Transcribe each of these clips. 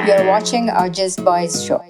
You're watching AwJiz Boys Show.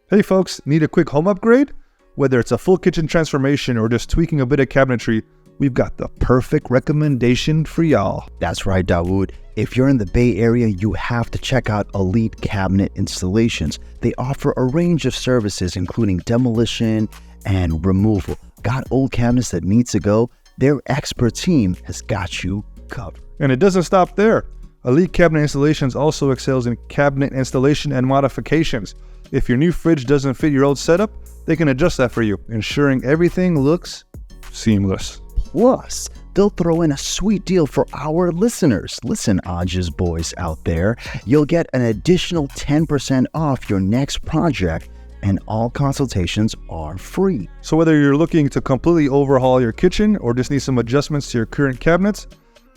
Hey folks, need a quick home upgrade? Whether it's a full kitchen transformation or just tweaking a bit of cabinetry, we've got the perfect recommendation for y'all. That's right, Dauood. If you're in the Bay Area, you have to check out Elite Cabinet Installations. They offer a range of services, including demolition and removal. Got old cabinets that need to go? Their expert team has got you covered. And it doesn't stop there. Elite Cabinet Installations also excels in cabinet installation and modifications. If your new fridge doesn't fit your old setup, they can adjust that for you, ensuring everything looks seamless. Plus, they'll throw in a sweet deal for our listeners. Listen, AwJiz Boys out there, you'll get an additional 10% off your next project, and all consultations are free. So whether you're looking to completely overhaul your kitchen or just need some adjustments to your current cabinets,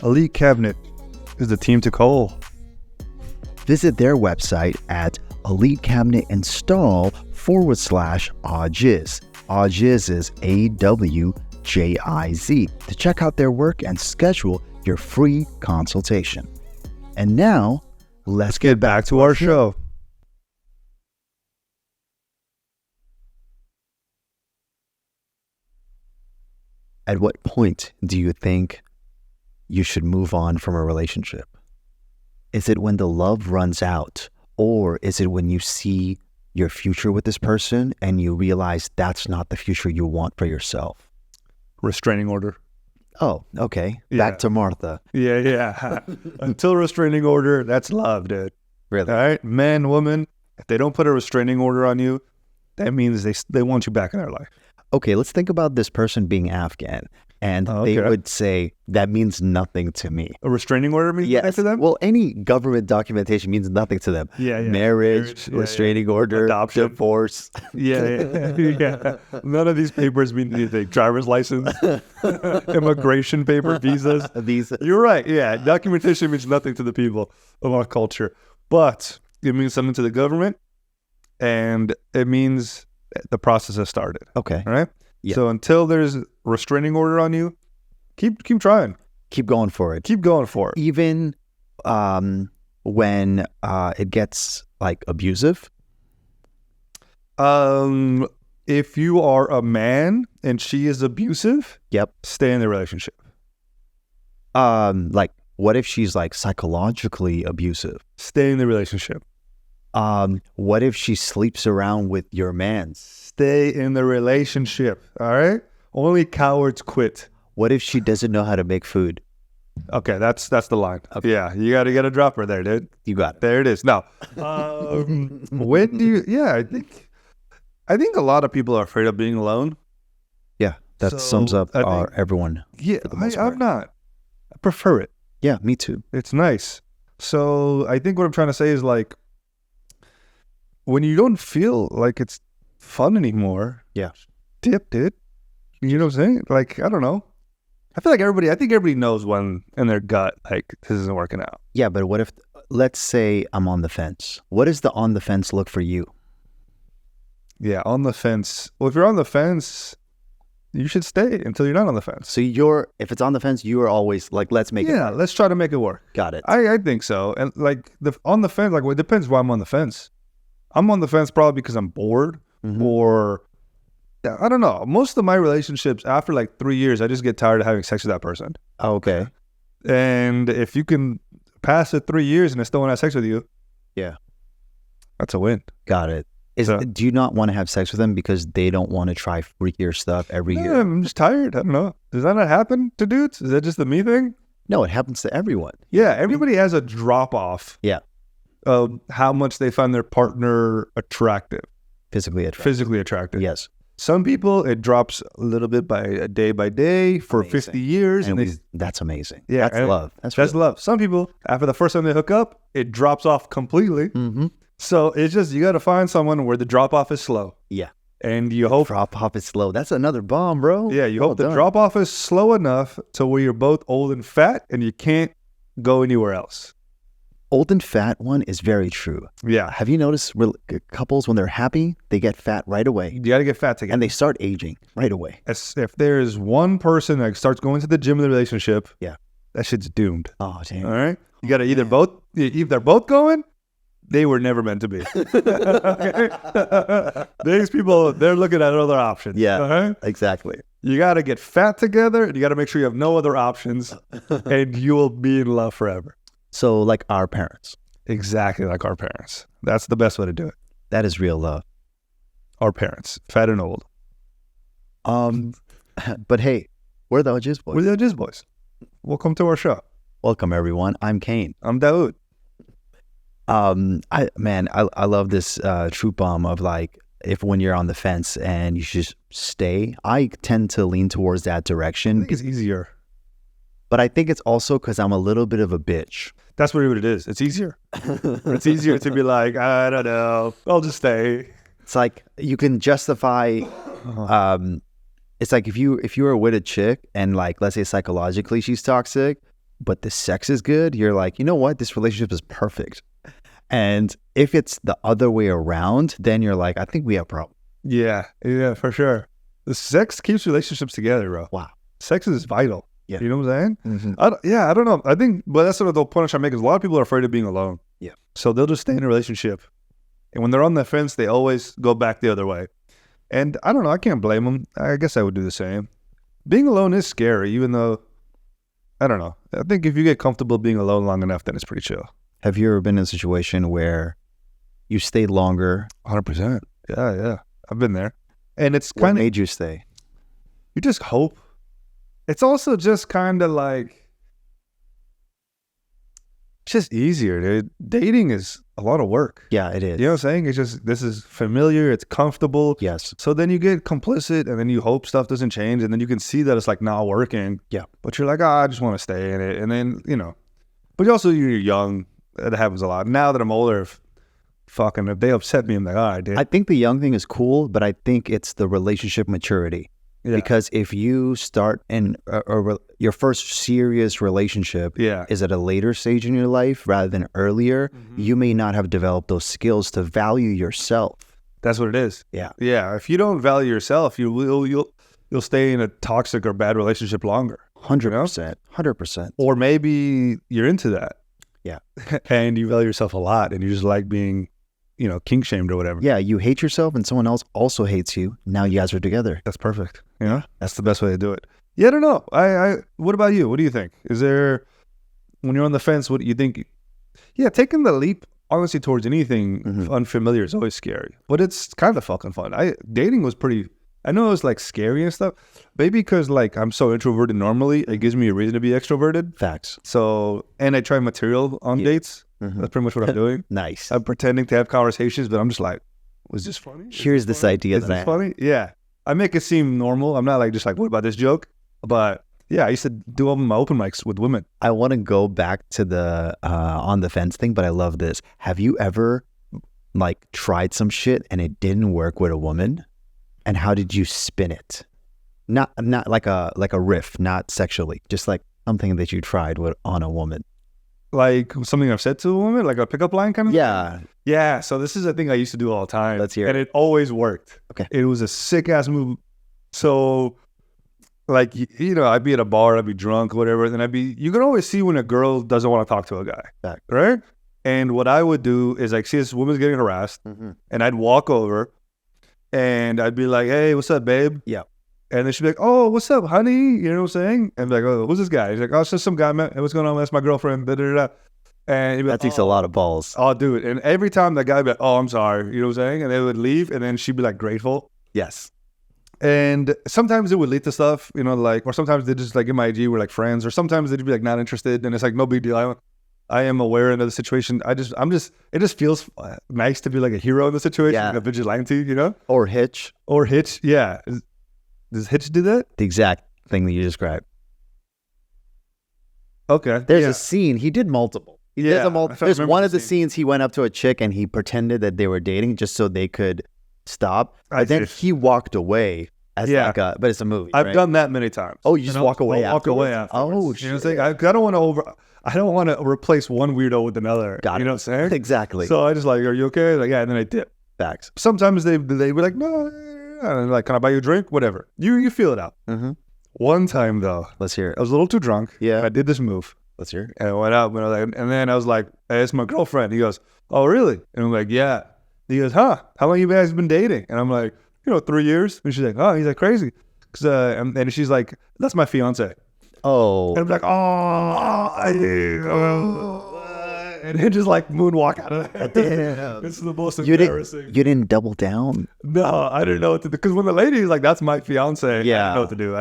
Elite Cabinet is the team to call. Visit their website at elitecabinetInstall.com/AwJiz. AwJiz is AwJiz to check out their work and schedule your free consultation. And now, let's Get back to our show. At what point do you think you should move on from a relationship? Is it when the love runs out? Or is it when you see your future with this person and you realize that's not the future you want for yourself? Restraining order. Oh, okay. Yeah. Back to Martha. Yeah. Until restraining order, that's love, dude. Really? All right? Man, woman, if they don't put a restraining order on you, that means they want you back in their life. Okay, let's think about this person being Afghan. And they would say, that means nothing to me. A restraining order means nothing to them? Well, any government documentation means nothing to them. Yeah. Marriage, restraining order, adoption, divorce. Yeah. None of these papers mean anything. Driver's license, immigration paper, visas. You're right. Yeah. Documentation means nothing to the people of our culture. But it means something to the government. And it means the process has started. Okay. All right? Yeah. So until there's a restraining order on you, keep trying. Keep going for it. Keep going for it. Even when it gets like abusive. If you are a man and she is abusive, stay in the relationship. Like what if she's like psychologically abusive? Stay in the relationship. What if she sleeps around with your man? Stay in the relationship. All right. Only cowards quit. What if she doesn't know how to make food? Okay, that's the line. Okay. Yeah, you got to get a dropper there, dude. You got it. There it is. Now, when do you? Yeah, I think a lot of people are afraid of being alone. Yeah, that sums up everyone. Yeah, I'm not. I prefer it. Yeah, me too. It's nice. So I think what I'm trying to say is like, when you don't feel like it's fun anymore, dip, dude. You know what I'm saying? Like, I don't know. I think everybody knows when in their gut, like, this isn't working out. Yeah, but what if, let's say I'm on the fence. What does the on the fence look for you? Yeah, on the fence. Well, if you're on the fence, you should stay until you're not on the fence. So if it's on the fence, you are always like, let's make it work. Yeah, let's try to make it work. Got it. I think so. And like on the fence, like, well, it depends why I'm on the fence. I'm on the fence probably because I'm bored or I don't know. Most of my relationships after like 3 years, I just get tired of having sex with that person. Okay. And if you can pass the 3 years and I still want to have sex with you, that's a win. Got it. Do you not want to have sex with them because they don't want to try freakier stuff every year? I'm just tired. I don't know. Does that not happen to dudes? Is that just the me thing? No, it happens to everyone. Yeah, everybody has a drop off. Yeah. Of how much they find their partner attractive. Physically attractive. Yes. Some people, it drops a little bit by day for amazing. 50 years. And that's amazing. Yeah. That's love. That's love. Some people, after the first time they hook up, it drops off completely. Mm-hmm. So it's just, you got to find someone where the drop off is slow. Yeah. And you hope. Drop off is slow. That's another bomb, bro. Yeah. You hope the drop off is slow enough to where you're both old and fat and you can't go anywhere else. Old and fat one is very true. Yeah. Have you noticed couples, when they're happy, they get fat right away? You got to get fat together. And they start aging right away. If there's one person that starts going to the gym in the relationship, that shit's doomed. Oh, damn. All right? You got to either they're both going they were never meant to be. These people, they're looking at other options. Yeah, exactly. You got to get fat together, and you got to make sure you have no other options, and you will be in love forever. So like our parents. Exactly like our parents. That's the best way to do it. That is real love. Our parents, fat and old. But hey, we're the AwJiz Boys. We're the AwJiz Boys. Welcome to our show. Welcome everyone. I'm Kane. I'm Dauood. I love this truth bomb of like, if when you're on the fence and you should stay, I tend to lean towards that direction. I think it's easier. But I think it's also because I'm a little bit of a bitch. That's what it is. It's easier. It's easier to be like, I don't know, I'll just stay. It's like you can justify. It's like if you were with a chick and like, let's say psychologically she's toxic, but the sex is good, you're like, you know what? This relationship is perfect. And if it's the other way around, then you're like, I think we have a problem. Yeah, for sure. The sex keeps relationships together, bro. Wow. Sex is vital. Yeah. You know what I'm saying? Mm-hmm. I don't know. I think, but that's sort of the point I'm trying to make is a lot of people are afraid of being alone. Yeah. So they'll just stay in a relationship. And when they're on the fence, they always go back the other way. And I don't know. I can't blame them. I guess I would do the same. Being alone is scary, even though, I don't know. I think if you get comfortable being alone long enough, then it's pretty chill. Have you ever been in a situation where you stayed longer? 100%. Yeah. I've been there. And it's What kind of, made you stay? you just hope. It's also just kind of like, it's just easier, dude. Dating is a lot of work. Yeah, it is. You know what I'm saying? It's just, this is familiar, it's comfortable. Yes. So then you get complicit and then you hope stuff doesn't change and then you can see that it's like not working. Yeah. But you're like, I just want to stay in it. And then, but also you're young. That happens a lot. Now that I'm older, if they upset me, I'm like, all right, dude. I think the young thing is cool, but I think it's the relationship maturity. Yeah. Because if you start in your first serious relationship is at a later stage in your life rather than earlier, you may not have developed those skills to value yourself. That's what it is. Yeah. Yeah. If you don't value yourself, you'll stay in a toxic or bad relationship longer. 100%. 100%. Or maybe you're into that. Yeah. And you value yourself a lot and you just like being, kink shamed or whatever. Yeah. You hate yourself and someone else also hates you. Now you guys are together. That's perfect. That's the best way to do it. Yeah, I don't know. What about you? What do you think? Is there, when you're on the fence, what do you think? Yeah, taking the leap, honestly, towards anything unfamiliar is always scary. But it's kind of fucking fun. Dating was pretty, I know it was like scary and stuff. Maybe because like I'm so introverted normally, it gives me a reason to be extroverted. Facts. So, and I try material on dates. That's pretty much what I'm doing. Nice. I'm pretending to have conversations, but I'm just like, was this funny? Here's this idea Is that I this have. funny? Yeah. I make it seem normal. I'm not like just like, what about this joke? But yeah, I used to do all my open mics with women. I want to go back to the on the fence thing, but I love this. Have you ever like tried some shit and it didn't work with a woman? And how did you spin it? Not like a riff, not sexually, just like something that you tried on a woman. Like something I've said to a woman, like a pickup line kind of Yeah. thing? Yeah. So this is a thing I used to do all the time. Let's hear it. And it always worked. Okay. It was a sick ass move. So like, I'd be at a bar, I'd be drunk, whatever. And then you can always see when a girl doesn't want to talk to a guy. Fact. Right? And what I would do is like, see this woman's getting harassed and I'd walk over and I'd be like, hey, what's up, babe? Yeah. And then she'd be like, oh, what's up, honey? You know what I'm saying? And be like, oh, who's this guy? He's like, oh, it's just some guy, man. Hey, what's going on? That's my girlfriend. Da, da, da. And he'd be That like, takes a lot of balls. Oh, dude. And every time that guy would be like, oh, I'm sorry. You know what I'm saying? And they would leave and then she'd be like grateful. Yes. And sometimes it would lead to stuff, or sometimes they just like in my IG were like friends, or sometimes they'd be like not interested. And it's like, no big deal. I am aware of the situation. it just feels nice to be like a hero in the situation, like a vigilante, Or Hitch. Or Hitch. Yeah. Does Hitch do that? The exact thing that you described. Okay. There's a scene. He did multiple. Yeah. There's one of the scenes he went up to a chick and he pretended that they were dating just so they could stop. But then he walked away as but it's a movie. I've done that many times. Oh, you just walk away afterwards? Walk away afterwards. Oh, shit. You know what I'm saying? I don't want to replace one weirdo with another. Got it. You know what I'm saying? Exactly. So I just like, are you okay? Like, yeah, and then I dip. Facts. Sometimes they were like, no, and like, can I buy you a drink? Whatever. You feel it out. Mm-hmm. One time though, Let's hear it. I was a little too drunk. Yeah. And I did this move. Let's hear it. And I went up, and then I was like, hey, it's my girlfriend. He goes, oh, really? And I'm like, yeah. He goes, huh? How long you guys been dating? And I'm like, 3 years. And she's like, oh, he's like crazy. And she's like, that's my fiance. Oh. And I'm like, and he just like moonwalk out of there. Damn. It's the most embarrassing. You didn't double down? No, I didn't know what to do. Because when the lady's like, that's my fiance, Yeah. I didn't know what to do.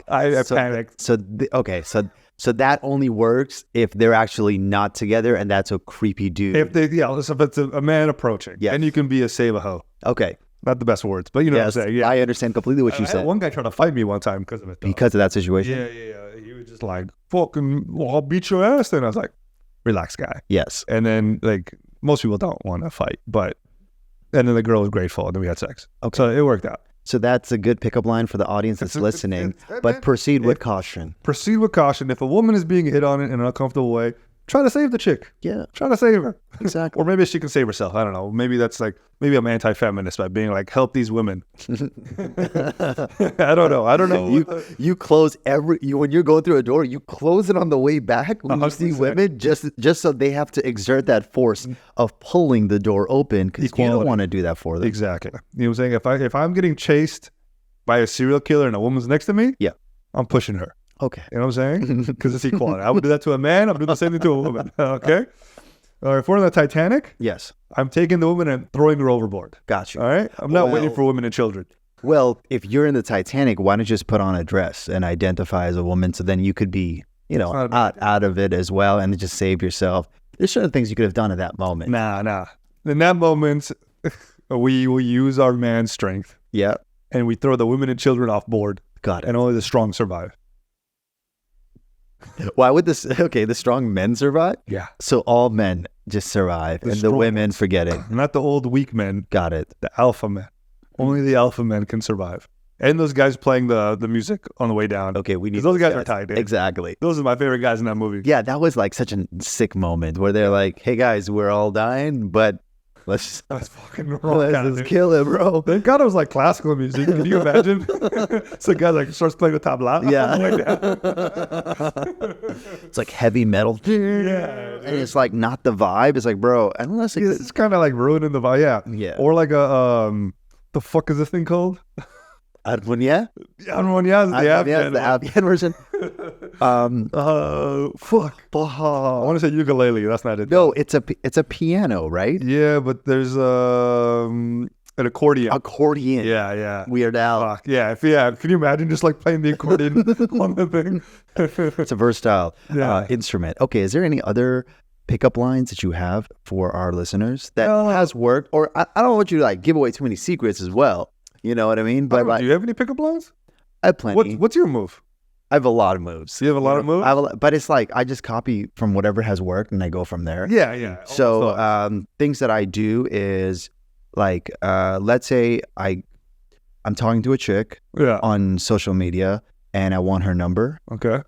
I panicked. So that only works if they're actually not together and that's a creepy dude. If it's a man approaching, and you can be a save-a-ho. Okay. Not the best words, but you know what I'm saying. Yeah. I understand completely what you said. One guy tried to fight me one time because of it. Though. Because of that situation? Yeah. He was just like, fucking, I'll beat your ass. And I was like, relax, guy. Yes. And then, like, most people don't want to fight, and then the girl was grateful, and then we had sex. Okay. So it worked out. So that's a good pickup line for the audience that's listening, but proceed with caution. Proceed with caution. If a woman is being hit on in an uncomfortable way, try to save the chick. Yeah. Try to save her. Exactly. Or maybe she can save herself. I don't know. Maybe I'm anti-feminist by being like, help these women. I don't know. You close when you're going through a door, you close it on the way back when 100%. You see women just so they have to exert that force of pulling the door open because you don't want to do that for them. Exactly. You know what I'm saying? If I'm getting chased by a serial killer and a woman's next to me, yeah, I'm pushing her. Okay. You know what I'm saying? Because it's equality. I would do that to a man. I'm doing the same thing to a woman. Okay? All right, if we're on the Titanic, yes, I'm taking the woman and throwing her overboard. Got you. All right? I'm not waiting for women and children. Well, if you're in the Titanic, why don't you just put on a dress and identify as a woman so then you could be, out of it as well and just save yourself. There's certain things you could have done at that moment. Nah. In that moment, we use our man's strength. Yeah. And we throw the women and children off board. Got it. And only the strong survive. Why would the strong men survive? Yeah. So all men just survive and the women forget it. Not the old weak men. Got it. The alpha men. Only the alpha men can survive. And those guys playing the music on the way down. Okay, we need those guys are tight, dude. Exactly. Those are my favorite guys in that movie. Yeah, that was like such a sick moment where they're like, hey guys, we're all dying, but let's fucking rock out, let's kill it, bro. Thank God it was like classical music. Can you imagine? So guy like starts playing the tabla. Yeah. It's like heavy metal. Yeah. And it's like not the vibe. It's like, bro, unless it's kind of like ruining the vibe. Yeah. Or like the fuck is this thing called? Armonia? Armonia is the Afghan version. Fuck. I want to say ukulele. That's not it. No, it's a piano, right? Yeah, but there's an accordion. Accordion. Yeah. Weird Al. Fuck. Yeah. Can you imagine just like playing the accordion on the thing? It's a versatile instrument. Okay, is there any other pickup lines that you have for our listeners that has worked? Or I don't want you to like give away too many secrets as well. You know what I mean? But do you have any pickup lines? I have plenty. What's your move? I have a lot of moves. You have a lot of moves? But it's like I just copy from whatever has worked and I go from there. Yeah. So things that I do is like, let's say I'm talking to a chick on social media and I want her number. Okay.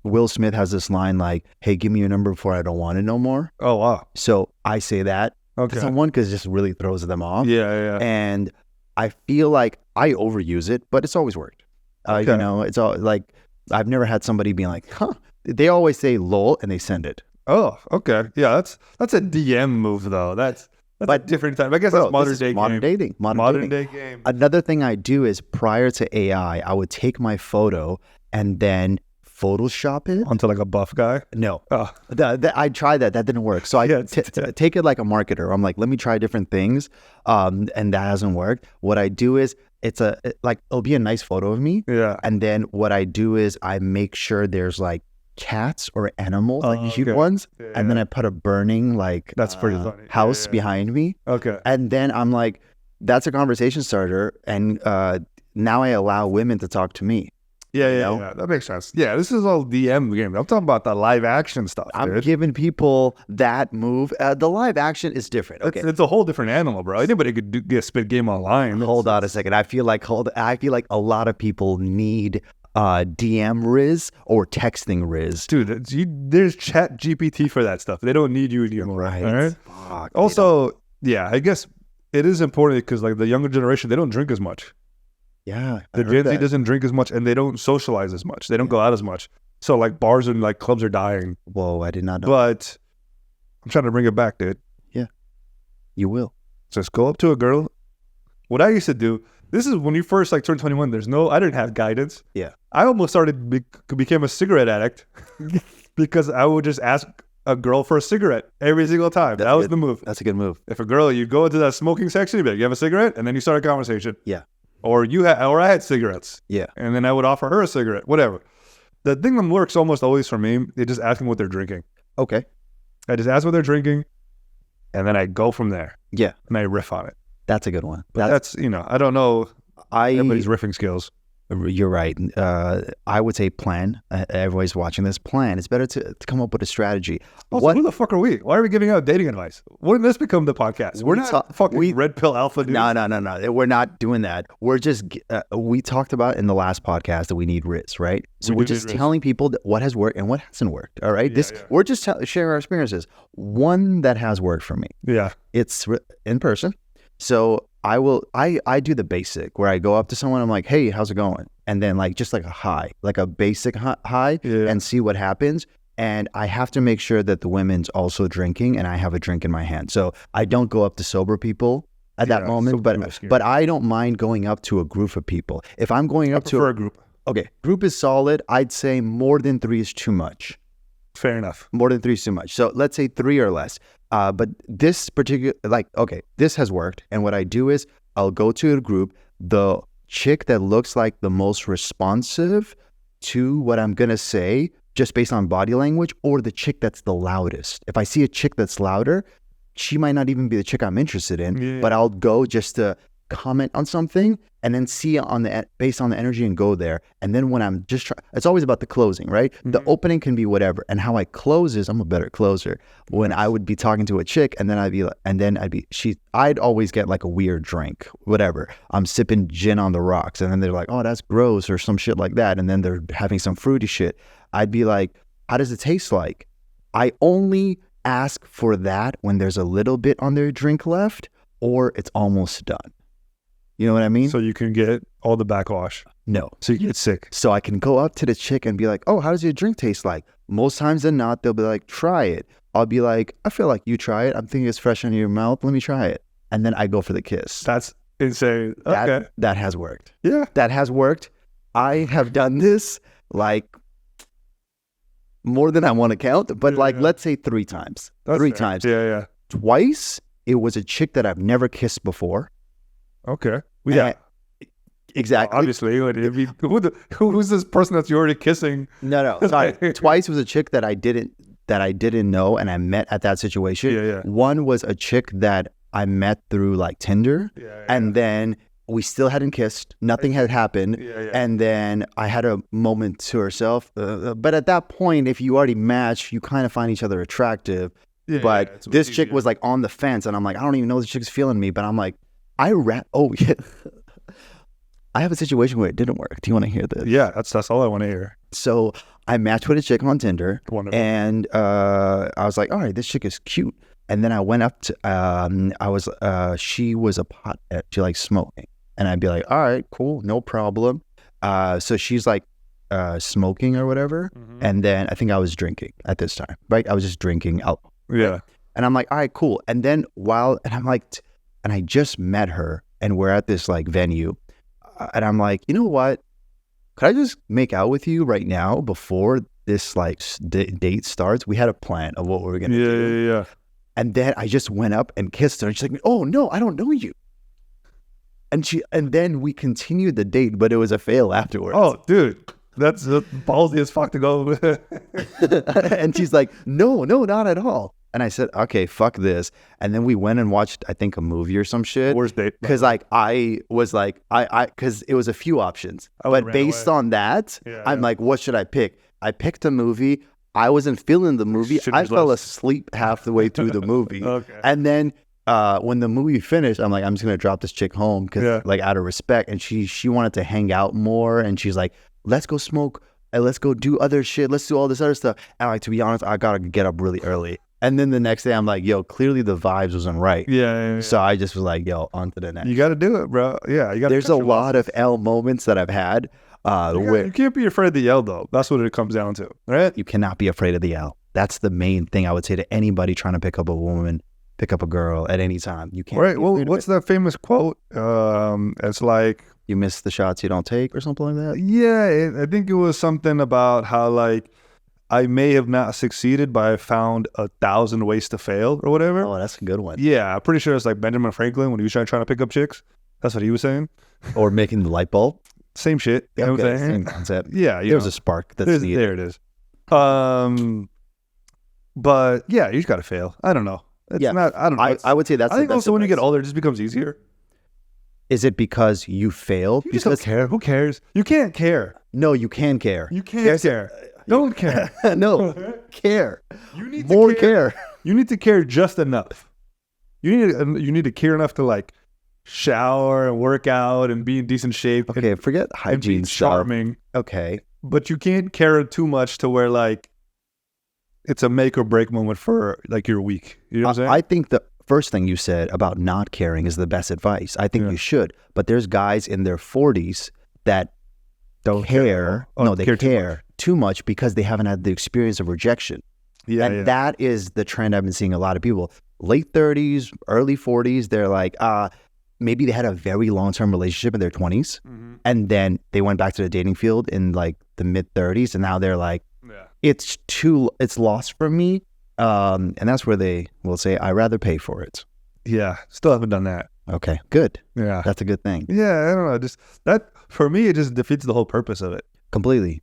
Will Smith has this line like, hey, give me your number before I don't want it no more. Oh, wow. So I say that to someone because it just really throws them off. Yeah. And I feel like I overuse it, but it's always worked. It's all like, I've never had somebody being like, huh. They always say lol and they send it. Oh, okay. Yeah, that's a DM move though. That's a different time. I guess that's modern day game. Another thing I do is prior to AI, I would take my photo and then Photoshop it onto like a buff guy. No, I tried that. That didn't work. So I take it like a marketer. I'm like, let me try different things, and that hasn't worked. What I do is it'll be a nice photo of me. Yeah. And then what I do is I make sure there's like cats or animals, like cute ones, and then I put a burning that's pretty funny house behind me. Okay. And then I'm like, that's a conversation starter, and now I allow women to talk to me. Yeah, that makes sense. Yeah, this is all DM game. I'm talking about the live action stuff. I'm giving people that move. The live action is different. Okay, it's a whole different animal, bro. Anybody could get a spit game online. Hold on a second. I feel like a lot of people need DM Riz or texting Riz. Dude, there's Chat GPT for that stuff. They don't need you anymore. Right. All right. Fuck, also, I guess it is important because like the younger generation, they don't drink as much. Yeah. The Gen Z doesn't drink as much and they don't socialize as much. They don't go out as much. So like bars and like clubs are dying. Whoa, I did not know. But I'm trying to bring it back, dude. You will. Just go up to a girl. What I used to do, this is when you first like turned 21, I didn't have guidance. Yeah. I almost became a cigarette addict because I would just ask a girl for a cigarette every single time. That was the move. That's a good move. If a girl, you go into that smoking section, you'd be like, you have a cigarette? And then you start a conversation. Yeah. Or I had cigarettes. Yeah. And then I would offer her a cigarette, whatever. The thing that works almost always for me is just asking what they're drinking. Okay. I just ask what they're drinking, and then I go from there. Yeah. And I riff on it. That's a good one. That's I don't know everybody's riffing skills. You're right. I would say plan. Everybody's watching this. Plan. It's better to come up with a strategy. Also, who the fuck are we? Why are we giving out dating advice? Wouldn't this become the podcast? We're not fucking red pill alpha dudes. No. We're not doing that. We're just, we talked about in the last podcast that we need risk, right? So we're just telling people what has worked and what hasn't worked. All right. We're just sharing our experiences. One that has worked for me. Yeah. It's in person. So I do the basic where I go up to someone, I'm like, hey, how's it going? And then like, just like a hi, like a basic hi and see what happens. And I have to make sure that the women's also drinking and I have a drink in my hand. So I don't go up to sober people at that moment, but I don't mind going up to a group of people. If I'm going up to a group. Okay. Group is solid. I'd say more than 3 is too much. Fair enough. More than 3 is too much. So let's say 3 or less. But this particular, this has worked. And what I do is I'll go to a group, the chick that looks like the most responsive to what I'm going to say, just based on body language, or the chick that's the loudest. If I see a chick that's louder, she might not even be the chick I'm interested in, but I'll go just to comment on something and then see based on the energy and go there. And then when I'm just it's always about the closing, right? Mm-hmm. The opening can be whatever. And how I close is I'm a better closer. When I would be talking to a chick and then I'd always get like a weird drink, whatever. I'm sipping gin on the rocks. And then they're like, oh, that's gross or some shit like that. And then they're having some fruity shit. I'd be like, how does it taste like? I only ask for that when there's a little bit on their drink left or it's almost done. You know what I mean? So you can get all the backwash. No. So you get sick. So I can go up to the chick and be like, oh, how does your drink taste like? Most times than not, they'll be like, try it. I'll be like, I feel like you try it. I'm thinking it's fresh in your mouth. Let me try it. And then I go for the kiss. That's insane. Okay. That has worked. Yeah. That has worked. I have done this like more than I want to count, but let's say 3 times. That's 3 fair. times. Yeah. Twice, it was a chick that I've never kissed before. Okay. Yeah. Exactly. Obviously. Who's this person that you're already kissing? No. Sorry. Twice was a chick that I didn't know and I met at that situation. Yeah. One was a chick that I met through like Tinder. And then we still hadn't kissed. Nothing had happened. And then I had a moment to herself. But at that point, if you already match, you kind of find each other attractive. But this chick was like on the fence and I'm like, I don't even know this chick's feeling me. But I'm like, I have a situation where it didn't work. Do you want to hear this? Yeah, that's all I want to hear. So I matched with a chick on Tinder. Wonderful. And I was like, all right, this chick is cute. And then I went up to, she was a pothead. She likes smoking. And I'd be like, all right, cool, no problem. So she's like smoking or whatever. Mm-hmm. And then I think I was drinking at this time, right? I was just drinking alcohol. Yeah. Right? And I'm like, all right, cool. And then and I just met her and we're at this like venue. And I'm like, you know what? Could I just make out with you right now before this like date starts? We had a plan of what we were going to do. Yeah. And then I just went up and kissed her and she's like, oh no, I don't know you. And then we continued the date, but it was a fail afterwards. Oh, dude, that's ballsy as fuck to go. And she's like, no, not at all. And I said, okay, fuck this. And then we went and watched, I think, a movie or some shit. Worst date. Because like I was like, because it was a few options. But based on that, I'm like, what should I pick? I picked a movie. I wasn't feeling the movie. I fell asleep half the way through the movie. Okay. And then when the movie finished, I'm like, I'm just going to drop this chick home because like out of respect. And she wanted to hang out more. And she's like, let's go smoke. And let's go do other shit. Let's do all this other stuff. And like, to be honest, I got to get up really early. And then the next day, I'm like, yo, clearly the vibes wasn't right. Yeah. So I just was like, yo, on to the next. You got to do it, bro. Yeah. There's a lot of L moments that I've had. You can't be afraid of the L, though. That's what it comes down to, right? You cannot be afraid of the L. That's the main thing I would say to anybody trying to pick up a woman, pick up a girl at any time. You can't. Right. Well, what's that famous quote? It's like, you miss the shots you don't take or something like that? Yeah, I think it was something about how, like, I may have not succeeded, but I found 1,000 ways to fail or whatever. Oh, that's a good one. Yeah, I'm pretty sure it's like Benjamin Franklin when he was trying to pick up chicks. That's what he was saying. Or making the light bulb. Same shit. You know what I'm saying? Same concept. Yeah. There's a spark that's needed. There it is. But yeah, you just got to fail. I don't know. It's not, I don't know. I would say that's I think that's also when you get older, it just becomes easier. Is it because you failed? You just don't care. Who cares? You can't care. No, you can care. You can't care. Don't care. No, care. You need more to care. You need to care just enough. You need to care enough to like shower and work out and be in decent shape. Okay, forget hygiene and be stuff. charming. Okay, but you can't care too much to where like it's a make or break moment for like your week. You know what I'm saying? I think the first thing you said about not caring is the best advice. I think you should. But there's guys in their 40s that don't care. No, they care too much because they haven't had the experience of rejection. Yeah, and that is the trend I've been seeing a lot of people. Late 30s, early 40s, they're like, maybe they had a very long-term relationship in their 20s, and then they went back to the dating field in like the mid 30s, and now they're like, it's lost for me. And that's where they will say, I'd rather pay for it. Yeah, still haven't done that. Okay, good. Yeah. That's a good thing. Yeah, I don't know. Just that, for me, it just defeats the whole purpose of it. Completely.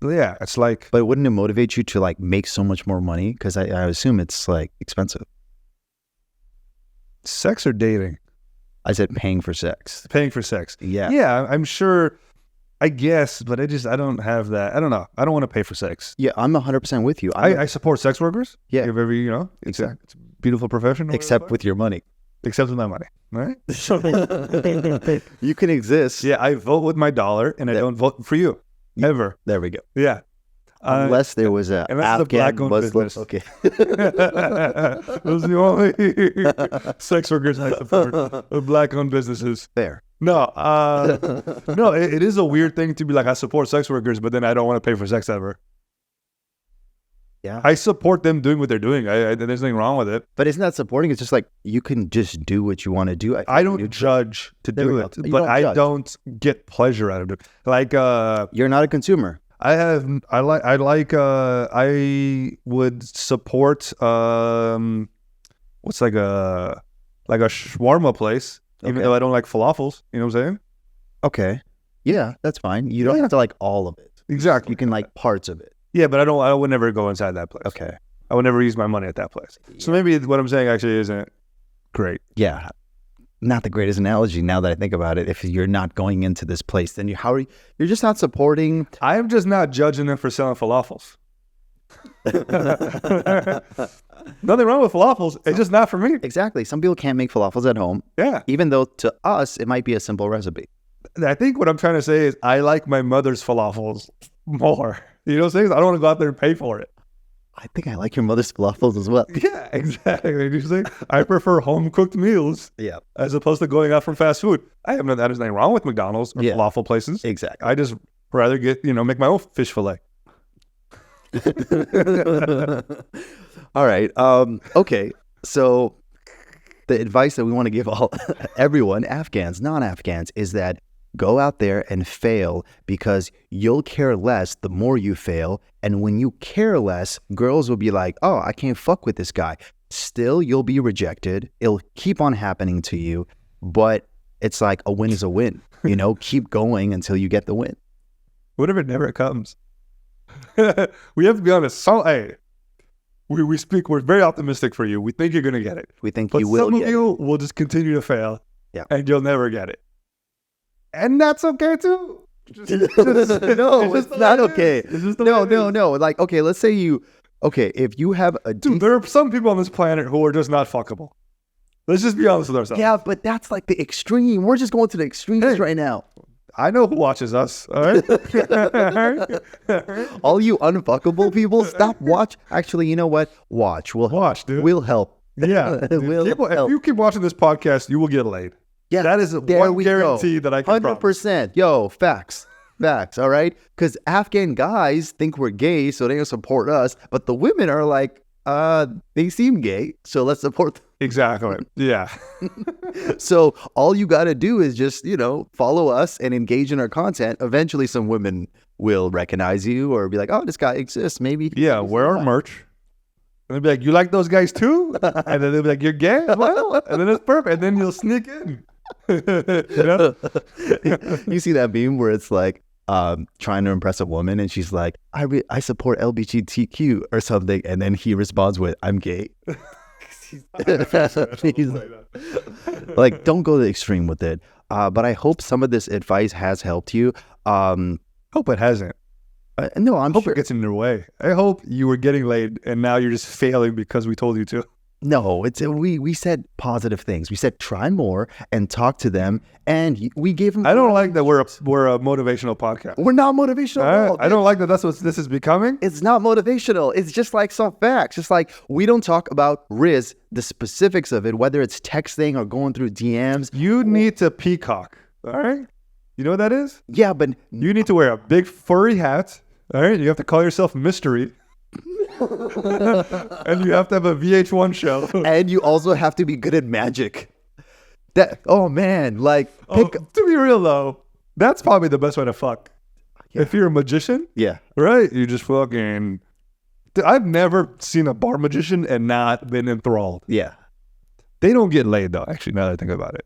Yeah, it's like... But wouldn't it motivate you to like make so much more money? Because I assume it's like expensive. Sex or dating? I said paying for sex. Paying for sex. Yeah. Yeah, I'm sure... I guess, but I don't have that. I don't know. I don't want to pay for sex. Yeah, I'm 100% with you. I support sex workers. Yeah. If ever, it's a beautiful profession. Except with your money. Except with my money, right? You can exist. Yeah, I vote with my dollar, and I don't vote for you. Ever. There we go. Yeah. Unless there was a Afghan Muslim. Okay. Those are the only sex workers I support. Black-owned businesses. Fair. No, no, it is a weird thing to be like, I support sex workers, but then I don't want to pay for sex ever. Yeah. I support them doing what they're doing. There's nothing wrong with it. But isn't that supporting? It's just like, you can just do what you want to do. I don't judge to do it, but I don't get pleasure out of it. Like, you're not a consumer. I would support, what's like a shawarma place. Even though I don't like falafels, you know what I'm saying? Okay. Yeah, that's fine. You don't have to like all of it. Exactly. You can like parts of it. Yeah, but I would never go inside that place. Okay. I would never use my money at that place. Yeah. So maybe what I'm saying actually isn't great. Yeah. Not the greatest analogy now that I think about it. If you're not going into this place, then you're just not supporting. I am just not judging them for selling falafels. Nothing wrong with falafels. It's just not for me. Exactly. Some people can't make falafels at home. Yeah. Even though to us, it might be a simple recipe. I think what I'm trying to say is I like my mother's falafels more. You know what I'm saying? I don't want to go out there and pay for it. I think I like your mother's falafels as well. Yeah, exactly. You say I prefer home cooked meals. Yeah. As opposed to going out from fast food. There's nothing wrong with McDonald's or falafel places. Exactly. I just rather get, make my own fish fillet. All right. Okay. So the advice that we want to give everyone, Afghans, non-Afghans, is that go out there and fail, because you'll care less the more you fail. And when you care less, girls will be like, oh, I can't fuck with this guy. Still, you'll be rejected. It'll keep on happening to you. But it's like a win is a win. Keep going until you get the win. What if it never comes? We have to be honest. We're very optimistic for you. We think you're going to get it. We think you will get it. Some of you will just continue to fail. Yeah. And you'll never get it. And that's okay too. No, it's not okay. No. Like, okay, let's say if you have a... Dude, there are some people on this planet who are just not fuckable. Let's just be honest with ourselves. Yeah, but that's like the extreme. We're just going to the extremes right now. I know who watches us, all right? All you unfuckable people, stop watch. Actually, you know what? Watch. Watch, dude. We'll help. Yeah. If you keep watching this podcast, you will get laid. Yeah, that is one guarantee that I can 100%. Yo, facts. Facts, all right? Because Afghan guys think we're gay, so they don't support us. But the women are like, they seem gay, so let's support them. Exactly. Yeah. So all you got to do is just, follow us and engage in our content. Eventually, some women will recognize you or be like, oh, this guy exists. Maybe. Yeah, wear our merch. And they'll be like, you like those guys too? And then they'll be like, you're gay? Well, and then it's perfect. And then you'll sneak in. You see that meme where it's like trying to impress a woman and she's like, I support LGBTQ or something, and then he responds with, I'm gay. He's like, don't go to the extreme with it. But I hope some of this advice has helped you. Hope it hasn't. No, I'm hope sure it gets in your way. I hope you were getting laid and now you're just failing because we told you to. No, it's we said positive things. We said try more and talk to them, and we gave them. I don't like that we're a motivational podcast. We're not motivational at all. I don't like that. That's what this is becoming. It's not motivational. It's just like some facts. Just like we don't talk about Riz, the specifics of it, whether it's texting or going through DMs. You need to peacock. All right. You know what that is? Yeah, but you need to wear a big furry hat. All right. You have to call yourself Mystery. And you have to have a VH1 show. And you also have to be good at magic. To be real though, that's probably the best way to fuck. Yeah. If you're a magician, yeah, right? You just fucking. I've never seen a bar magician and not been enthralled. Yeah, they don't get laid though. Actually, now that I think about it,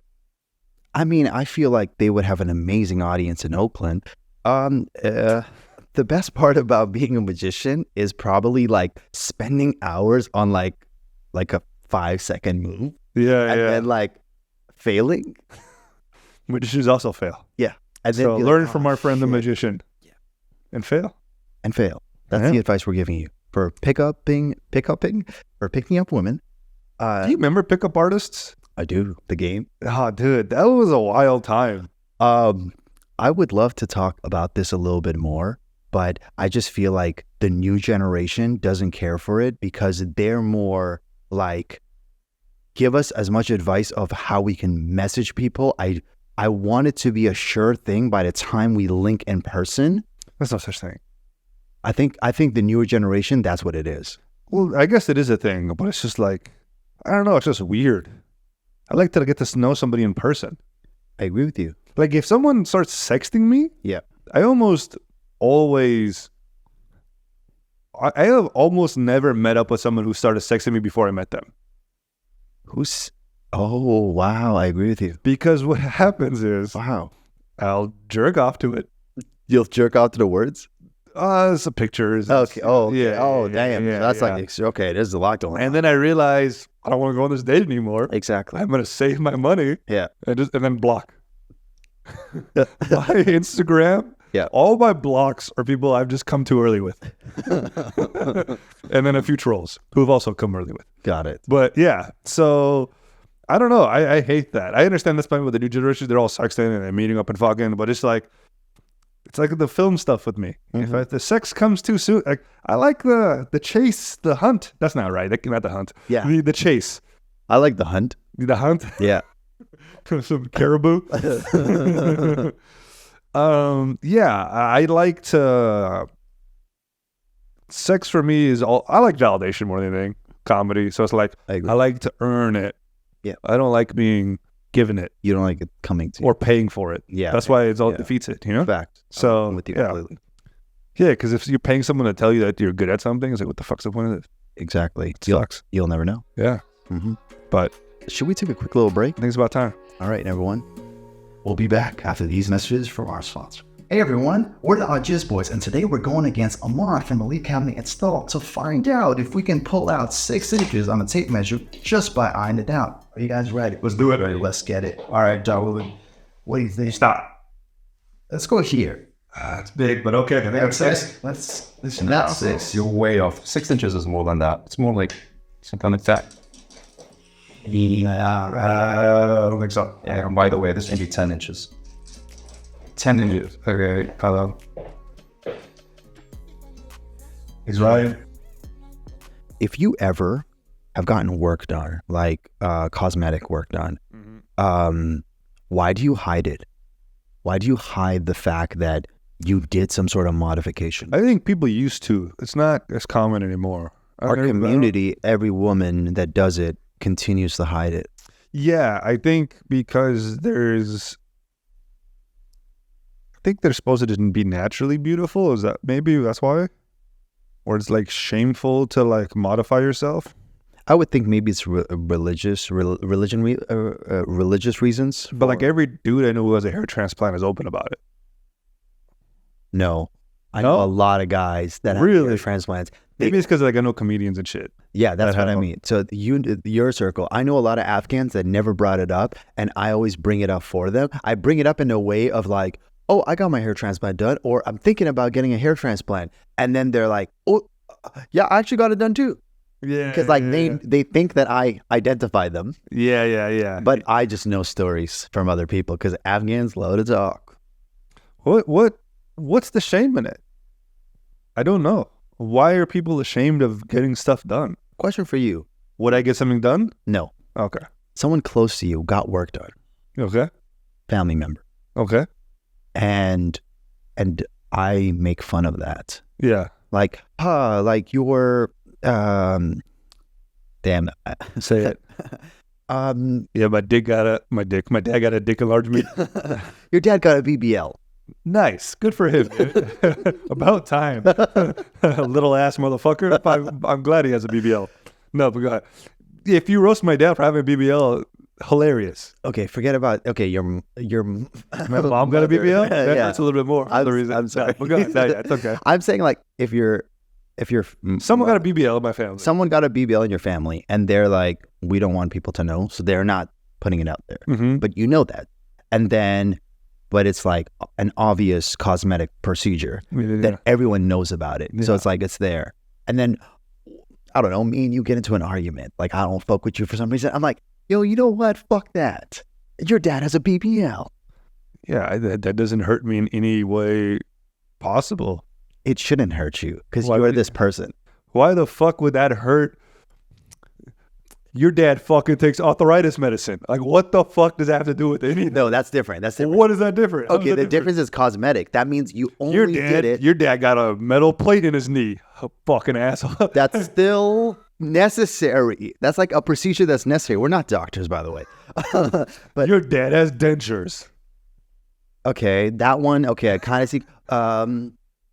I mean, I feel like they would have an amazing audience in Oakland. The best part about being a magician is probably like spending hours on like a 5-second move. Yeah, and then like failing. Magicians also fail. Yeah. And then so learn from our friend the magician. Yeah. And fail. That's the advice we're giving you for picking up women. Do you remember pickup artists? I do. The game. Oh, dude, that was a wild time. I would love to talk about this a little bit more. But I just feel like the new generation doesn't care for it because they're more like, give us as much advice of how we can message people. I want it to be a sure thing by the time we link in person. There's no such thing. I think the newer generation, that's what it is. Well, I guess it is a thing, but it's just like, I don't know, it's just weird. I like to get to know somebody in person. I agree with you. Like if someone starts sexting me, yeah, I have almost never met up with someone who started sexting me before I met them. Oh, wow. I agree with you. Because what happens is, I'll jerk off to it. You'll jerk off to the words? Some pictures. Okay. Oh, okay. Yeah. Oh, damn. Yeah, that's okay. There's a lot going on. And then I realize I don't want to go on this date anymore. Exactly. I'm going to save my money. Yeah. And then block. My Instagram. Yeah. All my blocks are people I've just come too early with. And then a few trolls who've also come early with. Got it. But yeah, so I don't know. I hate that. I understand that's fine with the new generation. They're all sexting and they're meeting up and fucking, but it's like the film stuff with me. Mm-hmm. If the sex comes too soon, like I like the chase, the hunt. That's not right. Not the hunt. Yeah. The chase. I like the hunt. The hunt? Yeah. Some caribou. Yeah, I like to. Sex for me is all. I like validation more than anything. Comedy, so it's like I like to earn it. Yeah, I don't like being given it. You don't like it coming to you. Or paying for it. Yeah, that's why it all defeats it. You know. Fact. So I'm with you completely. Yeah, because if you're paying someone to tell you that you're good at something, it's like, what the fuck's the point of this? Exactly. It sucks. You'll never know. Yeah. Mm-hmm. But should we take a quick little break? I think it's about time. All right, everyone. We'll be back after these messages from our sponsor. Hey everyone, we're the AwJiz Boys, and today we're going against Amar from Elite Cabinet Install to find out if we can pull out 6 inches on a tape measure just by eyeing it out. Are you guys ready? Let's do it. Ready? Let's get it. All right, Dauood, what do you think? Stop. Let's go here. It's big, but okay. I think I'm 6. Listen, not 6. You're way off. 6 inches is more than that. It's more like something like that. I don't think so. Yeah, and by the way, this should be 10 inches. 10 inches. Okay, hello. He's right. If you ever have gotten work done, like cosmetic work done, why do you hide it? Why do you hide the fact that you did some sort of modification. I think people used to. It's not as common anymore. Our community, every woman that does it continues to hide it. Yeah, I think because they're supposed to be naturally beautiful. Is that maybe that's why? Or it's like shameful to like modify yourself? I would think maybe it's religious reasons. But like every dude I know who has a hair transplant is open about it. No. I know a lot of guys that have hair transplants. Maybe it's because like I know comedians and shit. Yeah, that's what I mean. So your circle, I know a lot of Afghans that never brought it up, and I always bring it up for them. I bring it up in a way of like, oh, I got my hair transplant done, or I'm thinking about getting a hair transplant. And then they're like, oh, yeah, I actually got it done too. Yeah. Because like they think that I identify them. Yeah. But I just know stories from other people because Afghans love to talk. What's the shame in it? I don't know. Why are people ashamed of getting stuff done? Question for you. Would I get something done? No. Okay. Someone close to you got work done. Okay. Family member. Okay. And I make fun of that. Yeah. Like, like you're, damn. Say it. Yeah, my dad got a dick enlargement. Your dad got a BBL. Nice. Good for him. About time. Little ass motherfucker. I'm glad he has a BBL. No, but go ahead. If you roast my dad for having a BBL, hilarious. Okay, forget about, your my mom got a BBL? That's a little bit more. I'm sorry. But go ahead. It's okay. I'm saying like if you're someone got a BBL in my family. Someone got a BBL in your family and they're like, we don't want people to know, so they're not putting it out there. Mm-hmm. But you know that. And then but it's like an obvious cosmetic procedure that everyone knows about it. Yeah. So it's like it's there. And then I don't know, me and you get into an argument. Like I don't fuck with you for some reason. I'm like, yo, you know what? Fuck that. Your dad has a BBL. Yeah, that doesn't hurt me in any way possible. It shouldn't hurt you because you're this person. Why the fuck would that hurt? Your dad fucking takes arthritis medicine. Like, what the fuck does that have to do with anything? No, that's different. What is that different? Okay, the difference is cosmetic. That means you only did it. Your dad got a metal plate in his knee. Fucking asshole. That's still necessary. That's like a procedure that's necessary. We're not doctors, by the way. But your dad has dentures. Okay, that one. Okay, I kind of see.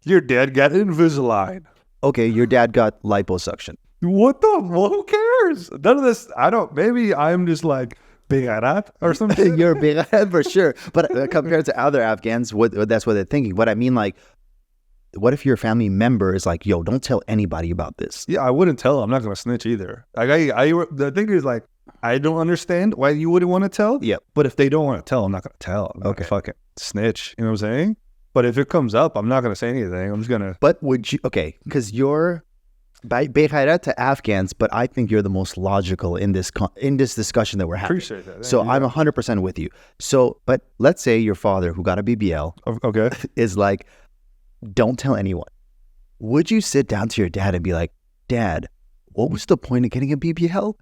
Your dad got Invisalign. Okay, your dad got liposuction. Who cares? None of this. Maybe I'm just like Begarat or something. You're Begarat for sure. But compared to other Afghans, that's what they're thinking. But I mean, like, what if your family member is like, yo, don't tell anybody about this? Yeah, I wouldn't tell. I'm not going to snitch either. Like, the thing is, like, I don't understand why you wouldn't want to tell. Yeah. But if they don't want to tell, I'm not going to tell. I'm not gonna fucking snitch. You know what I'm saying? But if it comes up, I'm not going to say anything. I'm just going to. But would you, okay, because you're Bekhairat to Afghans, but I think you're the most logical in this discussion that we're having. Appreciate that. So I'm 100% with you. So, but let's say your father, who got a BBL, okay, is like, don't tell anyone. Would you sit down to your dad and be like, Dad, what was the point of getting a BBL?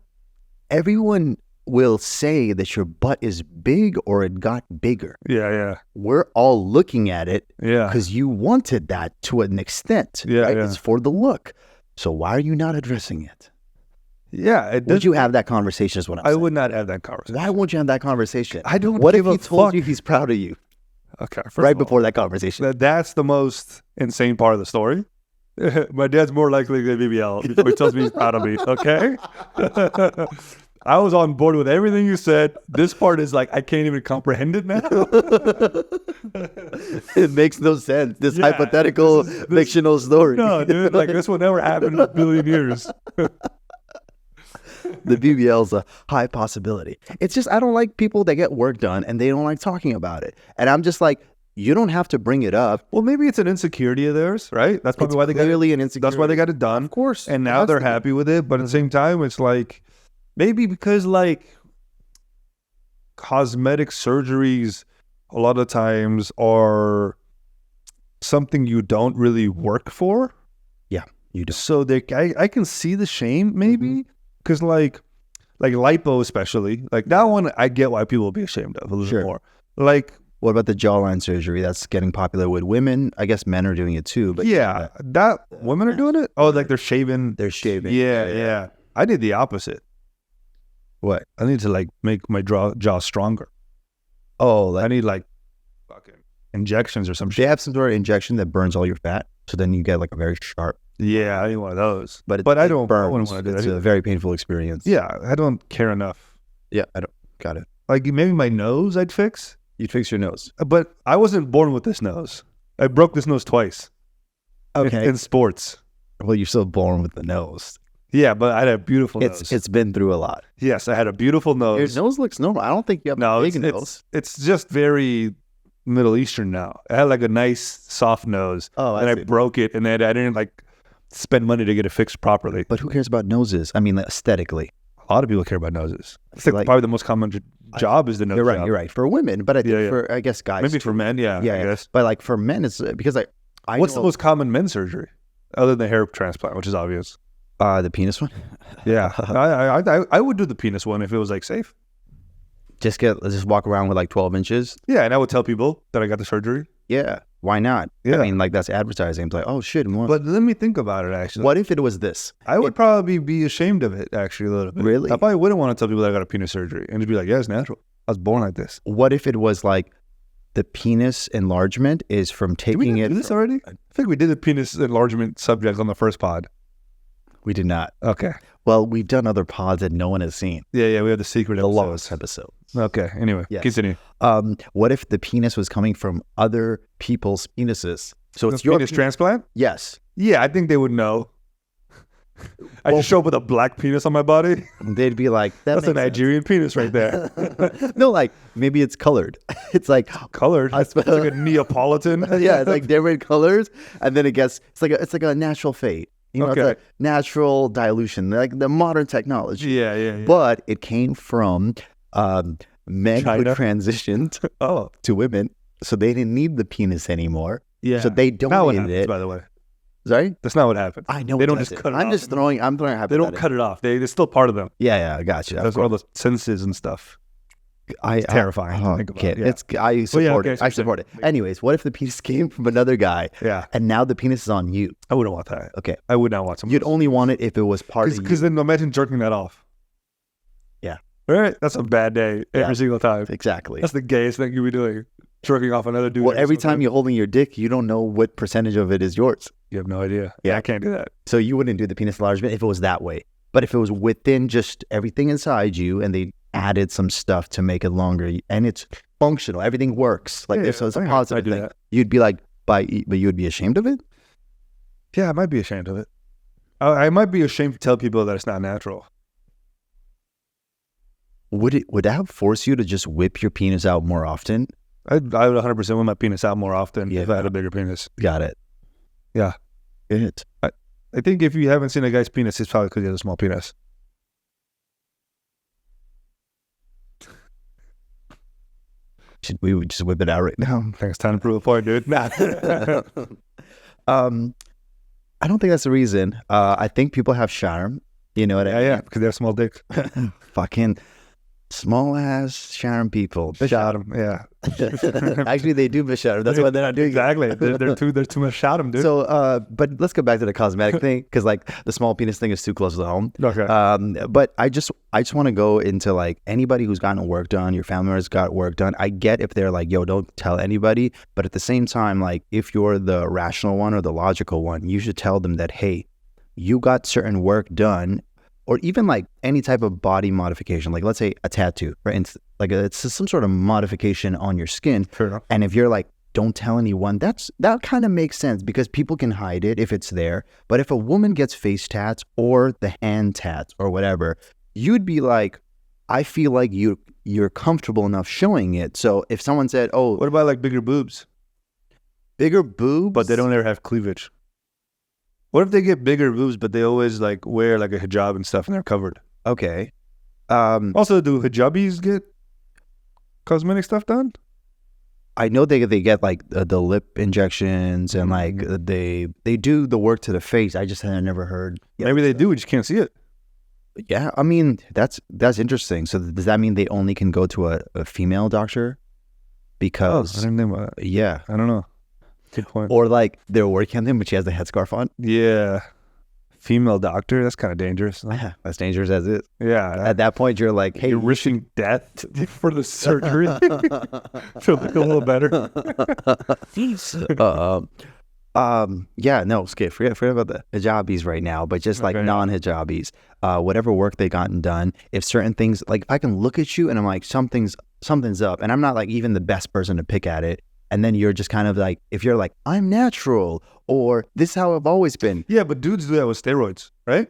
Everyone will say that your butt is big or it got bigger. Yeah. We're all looking at it because Yeah. you wanted that to an extent. Yeah, right? yeah. It's for the look. So why are you not addressing it? Yeah. Would you have that conversation is what I'm saying. I would not have that conversation. Why won't you have that conversation? I don't What if give he a told fuck. you he's proud of you Okay. right before that conversation? That's the most insane part of the story. My dad's more likely to get BBL before he tells me he's proud of me. Okay? I was on board with everything you said. This part is like, I can't even comprehend it now. It makes no sense. This hypothetical fictional story. No, dude, like this will never happen in a billion years. The BBL's a high possibility. It's just, I don't like people that get work done and they don't like talking about it. And I'm just like, you don't have to bring it up. Well, maybe it's an insecurity of theirs, right? That's probably why they got it. Clearly an insecurity. That's why they got it done. Of course. And now they're happy with it. But at the same time, it's like, maybe because like cosmetic surgeries a lot of times are something you don't really work for. Yeah, you do. So I can see the shame maybe because like lipo especially, like that one I get why people will be ashamed of a little bit more. Like What about the jawline surgery? That's getting popular with women. I guess men are doing it too. But Yeah, that women are doing it. Oh, like they're shaving. they're shaving. Yeah. I did the opposite. What? I need to like make my jaw stronger. Oh, I like need like fucking injections or some they shit. have some sort of injection that burns all your fat, so then you get like a very sharp. Yeah, I need one of those. But I it don't. I burns. wouldn't want to do It's that. a very painful experience. Yeah, I don't care enough. Yeah, I don't. Got it. Like maybe my nose I'd fix, You'd fix your nose. but I wasn't born with this nose. I broke this nose twice. Okay. In sports. Well, you're still born with the nose. Yeah, but I had a beautiful nose. It's been through a lot. Yes, I had a beautiful nose. Your nose looks normal. I don't think you have No, a big it's, nose. it's just very Middle Eastern now. I had like a nice soft nose, Oh, and I I see. broke it, and then I didn't like spend money to get it fixed properly. But who cares about noses? I mean, like, aesthetically. A lot of people care about noses. It's like, Like- probably the most common job is the nose You're right. job. You're right. For women, but I think Yeah, yeah. for I guess guys. Maybe too. for men, yeah. Yeah, I yeah. guess. But like for men, it's because I What's know, the most common men's surgery, other than hair transplant, which is obvious? the penis one? Yeah, I would do the penis one if it was like safe. Just walk around with like 12 inches. Yeah, and I would tell people that I got the surgery. Yeah. Why not? Yeah. I mean, like that's advertising. It's like, oh shit. But let me think about it. Actually, what if it was this? I would probably be ashamed of it. Actually, a little bit. Really? I probably wouldn't want to tell people that I got a penis surgery and just be like, "Yeah, it's natural. I was born like this." What if it was like the penis enlargement is from Did we taking not it? do this already? I think we did the penis enlargement subject on the first pod. We did not. Okay. Well, we've done other pods that no one has seen. Yeah. We have the secret The episodes. lowest episode. Okay. Anyway, Yes. continue. What if the penis was coming from other people's penises? So it's your penis transplant? Yes. Yeah, I think they would know. I just show up with a black penis on my body. They'd be like, That's a makes sense. Nigerian penis right there. No, like maybe it's colored. It's like Colored. It's like a Neapolitan. yeah, it's like different colors, and then it's like a natural fade. You know, Okay. it's a natural dilution, like the modern technology. Yeah. But it came from men who China? transitioned Oh, to women, so they didn't need the penis anymore. yeah. So they Not what donated happens, it. by the way. Sorry, That's not what happens. I know They it don't doesn't. just cut it I'm off. just throwing. I'm throwing. They don't cut it off. It's still part of them. Yeah, I got you. That's all the senses and stuff. It's terrifying to think about, yeah. I support okay, it. I so support it. Anyways, what if the penis came from another guy, Yeah. and now the penis is on you? I wouldn't want that. Okay, I would not want someone. you'd only want it if it was part of you. Because then imagine jerking that off. Yeah. All right. That's a bad day every Yeah. single time. Exactly. That's the gayest thing you'd be doing. Jerking off another dude. Well, every time you're holding your dick, you don't know what percentage of it is yours. You have no idea. Yeah. I can't do that. So you wouldn't do the penis enlargement if it was that way. But if it was within just everything inside you and they added some stuff to make it longer and it's functional, everything works. Like Yeah, so it's a I positive do thing. that. You'd be like, but you would be ashamed of it? Yeah, I might be ashamed of it. I might be ashamed to tell people that it's not natural. Would that force you to just whip your penis out more often? I would 100% want my penis out more often if I had a bigger penis. Got it. Yeah. Good. I think if you haven't seen a guy's penis, it's probably because he has a small penis. Should we would just whip it out right now? I think it's time to prove a point, dude. Nah. I don't think that's the reason. I think people have charm. You know what I mean? yeah, because they have small dicks. Fucking small ass charm people. Shot him, yeah. Actually, they do Bashar. That's why they're not doing it. Exactly. There's too much shot him, dude. So, but let's go back to the cosmetic thing because, like, the small penis thing is too close to home. Okay. But I just want to go into like anybody who's gotten work done, your family members got work done. I get if they're like, yo, don't tell anybody. But at the same time, like, if you're the rational one or the logical one, you should tell them that, hey, you got certain work done, or even like any type of body modification, like let's say a tattoo, right? It's some sort of modification on your skin. Fair enough. And if you're like, don't tell anyone, that kind of makes sense because people can hide it if it's there. But if a woman gets face tats or the hand tats or whatever, you'd be like, I feel like you're comfortable enough showing it. So if someone said, oh, What about like bigger boobs, bigger boobs, but they don't ever have cleavage? What if they get bigger boobs, but they always like wear like a hijab and stuff and they're covered? Okay. Also, do hijabis get cosmetic stuff done? I know they get like the lip injections and like they do the work to the face. I just had never heard. Maybe they do, we just can't see it. Yeah, I mean that's interesting. So does that mean they only can go to a female doctor? because I didn't know about that. yeah, I don't know. Good point. or like they're working on them, but she has the headscarf on. Yeah. Female doctor, that's kind of dangerous. Yeah, that's dangerous as it is. Yeah. At that point, you're like, hey, You're risking death for the surgery to look a little better. Yeah, no, forget about the hijabis right now, but just like non-hijabis, whatever work they gotten done, if certain things, like if I can look at you and I'm like, something's up, and I'm not like even the best person to pick at it, and then you're just kind of like, if you're like, I'm natural, or this is how I've always been. Yeah, but dudes do that with steroids, right?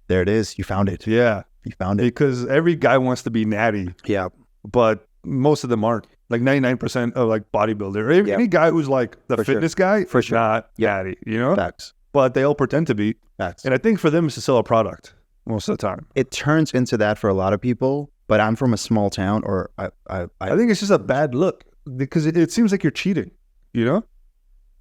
There it is. You found it. Yeah. You found it. Because every guy wants to be natty, Yeah. but most of them aren't. Like 99% of like bodybuilder. Any guy who's like the For fitness guy For is sure. not natty, you know? Facts. But they all pretend to be. Facts. And I think for them it's to sell a product most of the time. It turns into that for a lot of people, but I'm from a small town, or I think it's just a bad look because it seems like you're cheating, you know?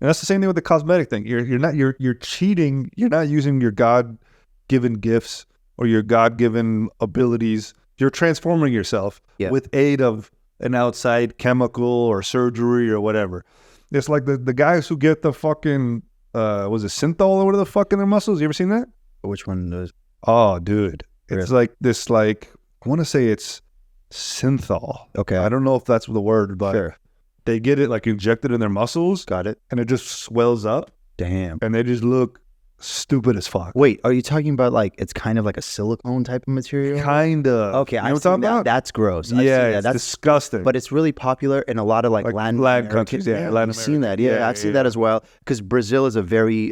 And that's the same thing with the cosmetic thing. You're cheating. You're not using your God-given gifts or your God-given abilities. You're transforming yourself with aid of an outside chemical or surgery or whatever. It's like the guys who get the fucking was it synthol or whatever the fuck in their muscles. You ever seen that? which one is? Oh, dude, it's like this. Like I want to say it's synthol. Okay. I don't know if that's the word, but Sure. they get it like injected in their muscles, Got it. and it just swells up, Damn. and they just look stupid as fuck. Wait, are you talking about like it's kind of like a silicone type of material? Kinda. Okay, you know I've what I'm talking seen that. about? That's gross. I've seen Yeah, that. it's That's disgusting. but it's really popular in a lot of like Latin countries. Yeah, Latin I've seen that. Yeah, I've seen that as well. Because Brazil is a very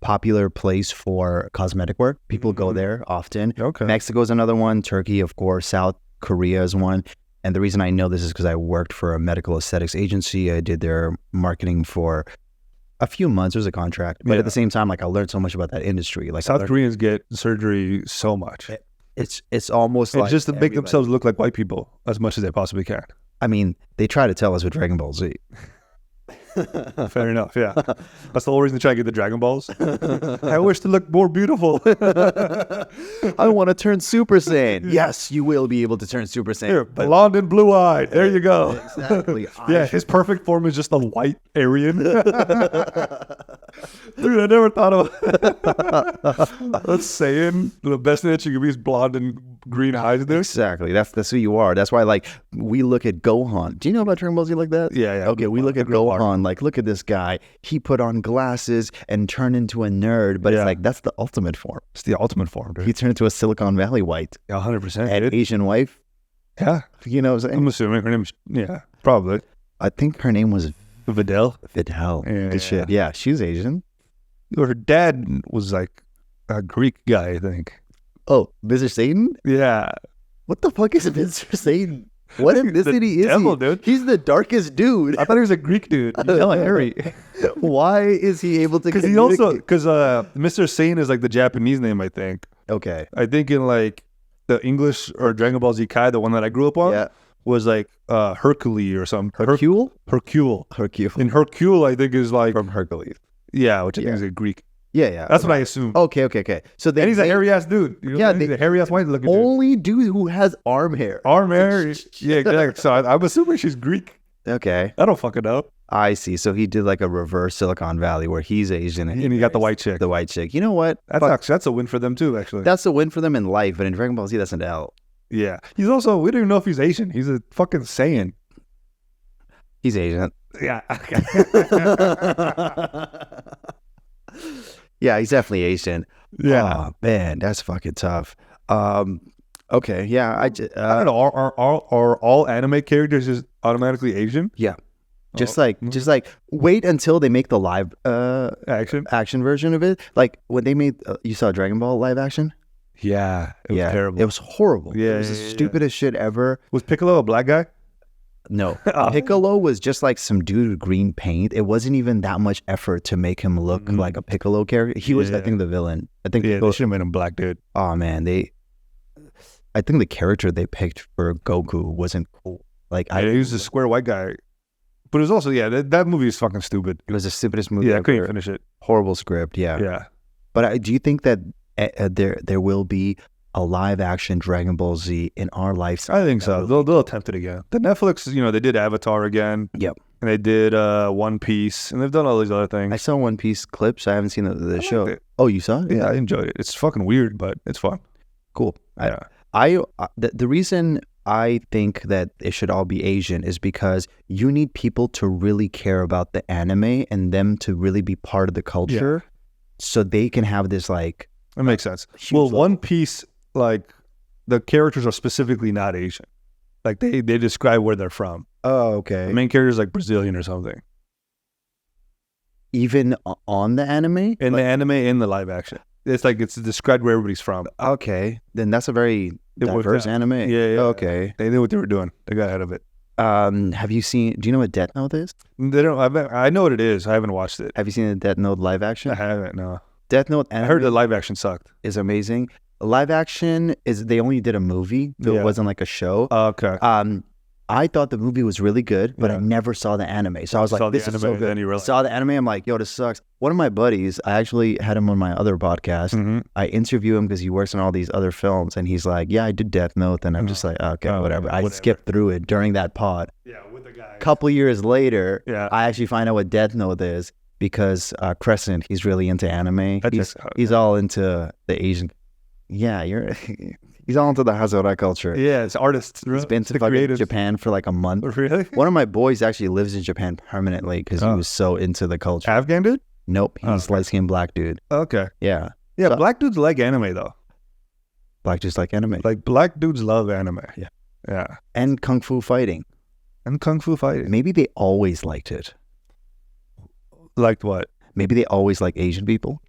popular place for cosmetic work. People go there often. Okay. Mexico is another one. Turkey, of course. South Korea is one. And the reason I know this is because I worked for a medical aesthetics agency. I did their marketing for a few months. It was a contract, but at the same time, like I learned so much about that industry. Like South Koreans get surgery so much. it's almost like Just to make themselves look like white people as much as they possibly can. I mean, they try to tell us with Dragon Ball Z. Fair enough, yeah. That's the whole reason to try to get the Dragon Balls. I wish to look more beautiful. I want to turn Super Saiyan. Yes, you will be able to turn Super Saiyan. Here, blonde and blue-eyed. There you go. Exactly. Yeah, his perfect form is just a white Aryan. Dude, I never thought of that's saying the best thing that you can be is blonde and green eyes there. Exactly. That's who you are. That's why, like, we look at Gohan. Do you know about Dragon Ball Z like that? Yeah. Okay, we look at Gohan. Like, look at this guy. He put on glasses and turned into a nerd. But it's like, that's the ultimate form. It's the ultimate form, dude. He turned into a Silicon Valley white. Yeah, 100%. And Asian wife. Yeah. You know what I'm saying? I'm assuming her name is, probably. I think her name was Videl. Videl. Yeah, Good shit. Yeah, she's Asian. Her dad was like a Greek guy, I think. Oh, Mr. Satan? Yeah. What the fuck is Mr. Satan? What ethnicity is devil, he? dude. He's the darkest dude. I thought he was a Greek dude. He's hella hairy. Why is he able to Because Mr. Satan is like the Japanese name, I think. Okay. I think in like the English or Dragon Ball Z Kai, the one that I grew up on, was like Hercule or something. Hercule? Hercule. Hercule. And Hercule, I think, is like From Hercules. yeah, which I think is a Greek. Yeah. That's what I assume. Okay. So And he's a hairy ass dude. You know he's a hairy ass white looking dude. only dude who has arm hair. Arm hair. Yeah, exactly. So I'm assuming she's Greek. Okay. I don't fucking know. I see. So he did like a reverse Silicon Valley where he's Asian And he got the white chick. the white chick. You know what? That's a win for them too, actually. That's a win for them in life, but in Dragon Ball Z, that's an L. Yeah. He's also, we don't even know if he's Asian. He's a fucking Saiyan. He's Asian. Yeah. Yeah, he's definitely Asian. Yeah. Oh, man, that's fucking tough. Okay, yeah, I don't know. Are all anime characters just automatically Asian? Yeah. Just like wait until they make the live Action version of it. Like when they made you saw Dragon Ball live action? Yeah. It was terrible. It was horrible. Yeah, it was the stupidest shit ever. Was Piccolo a black guy? No. Piccolo was just like some dude with green paint. It wasn't even that much effort to make him look like a Piccolo character. He was, I think, the villain. I think they should have made him black, dude. Oh man, I think the character they picked for Goku wasn't cool. Like he was a square white guy. But it was also, that movie is fucking stupid. It was the stupidest movie Yeah, ever. I couldn't finish it. Horrible script, yeah. Yeah. But do you think that there will be a live action Dragon Ball Z in our lifetime? I think so. They'll attempt it again. The Netflix, they did Avatar again. Yep. And they did One Piece, and they've done all these other things. I saw One Piece clips. I haven't seen the show. it. Oh, you saw it? Yeah, I enjoyed it. It's fucking weird, but it's fun. Cool. Yeah. The reason I think that it should all be Asian is because you need people to really care about the anime and them to really be part of the culture, so they can have this like. That makes sense. Well, One Piece, like the characters are specifically not Asian. Like they describe where they're from. Oh, okay. The main character is like Brazilian or something. Even on the anime? In the anime, in the live action, it's described where everybody's from. Okay, then that's a very diverse anime. Yeah. Okay. They knew what they were doing. They got ahead of it. Have you seen? Do you know what Death Note is? They don't. I know what it is. I haven't watched it. Have you seen the Death Note live action? I haven't. No. Death Note. I heard the live action sucked. Is amazing. Live action is they only did a movie. It wasn't like a show. Okay. I thought the movie was really good, but I never saw the anime. So I was like, this is so good. Saw the anime. I'm like, yo, this sucks. One of my buddies, I actually had him on my other podcast. Mm-hmm. I interview him because he works on all these other films. And he's like, yeah, I did Death Note. And I'm just like, okay, whatever. I skipped through it during that pod. Yeah, with the guy. Couple years later, Yeah. I actually find out what Death Note is because Crescent, he's really into anime. He's all into the Asian. Yeah, he's all into the Hazara culture. Yeah, it's artists. He's been to fucking Japan for like a month. Really? One of my boys actually lives in Japan permanently because he was so into the culture. Afghan dude? Nope, he's light-skinned black dude. Okay. Yeah. Yeah, So- black dudes like anime though. Black just like anime. Like black dudes love anime. Yeah. Yeah. And kung fu fighting. And kung fu fighting. Maybe they always liked it. Liked what? Maybe they always liked Asian people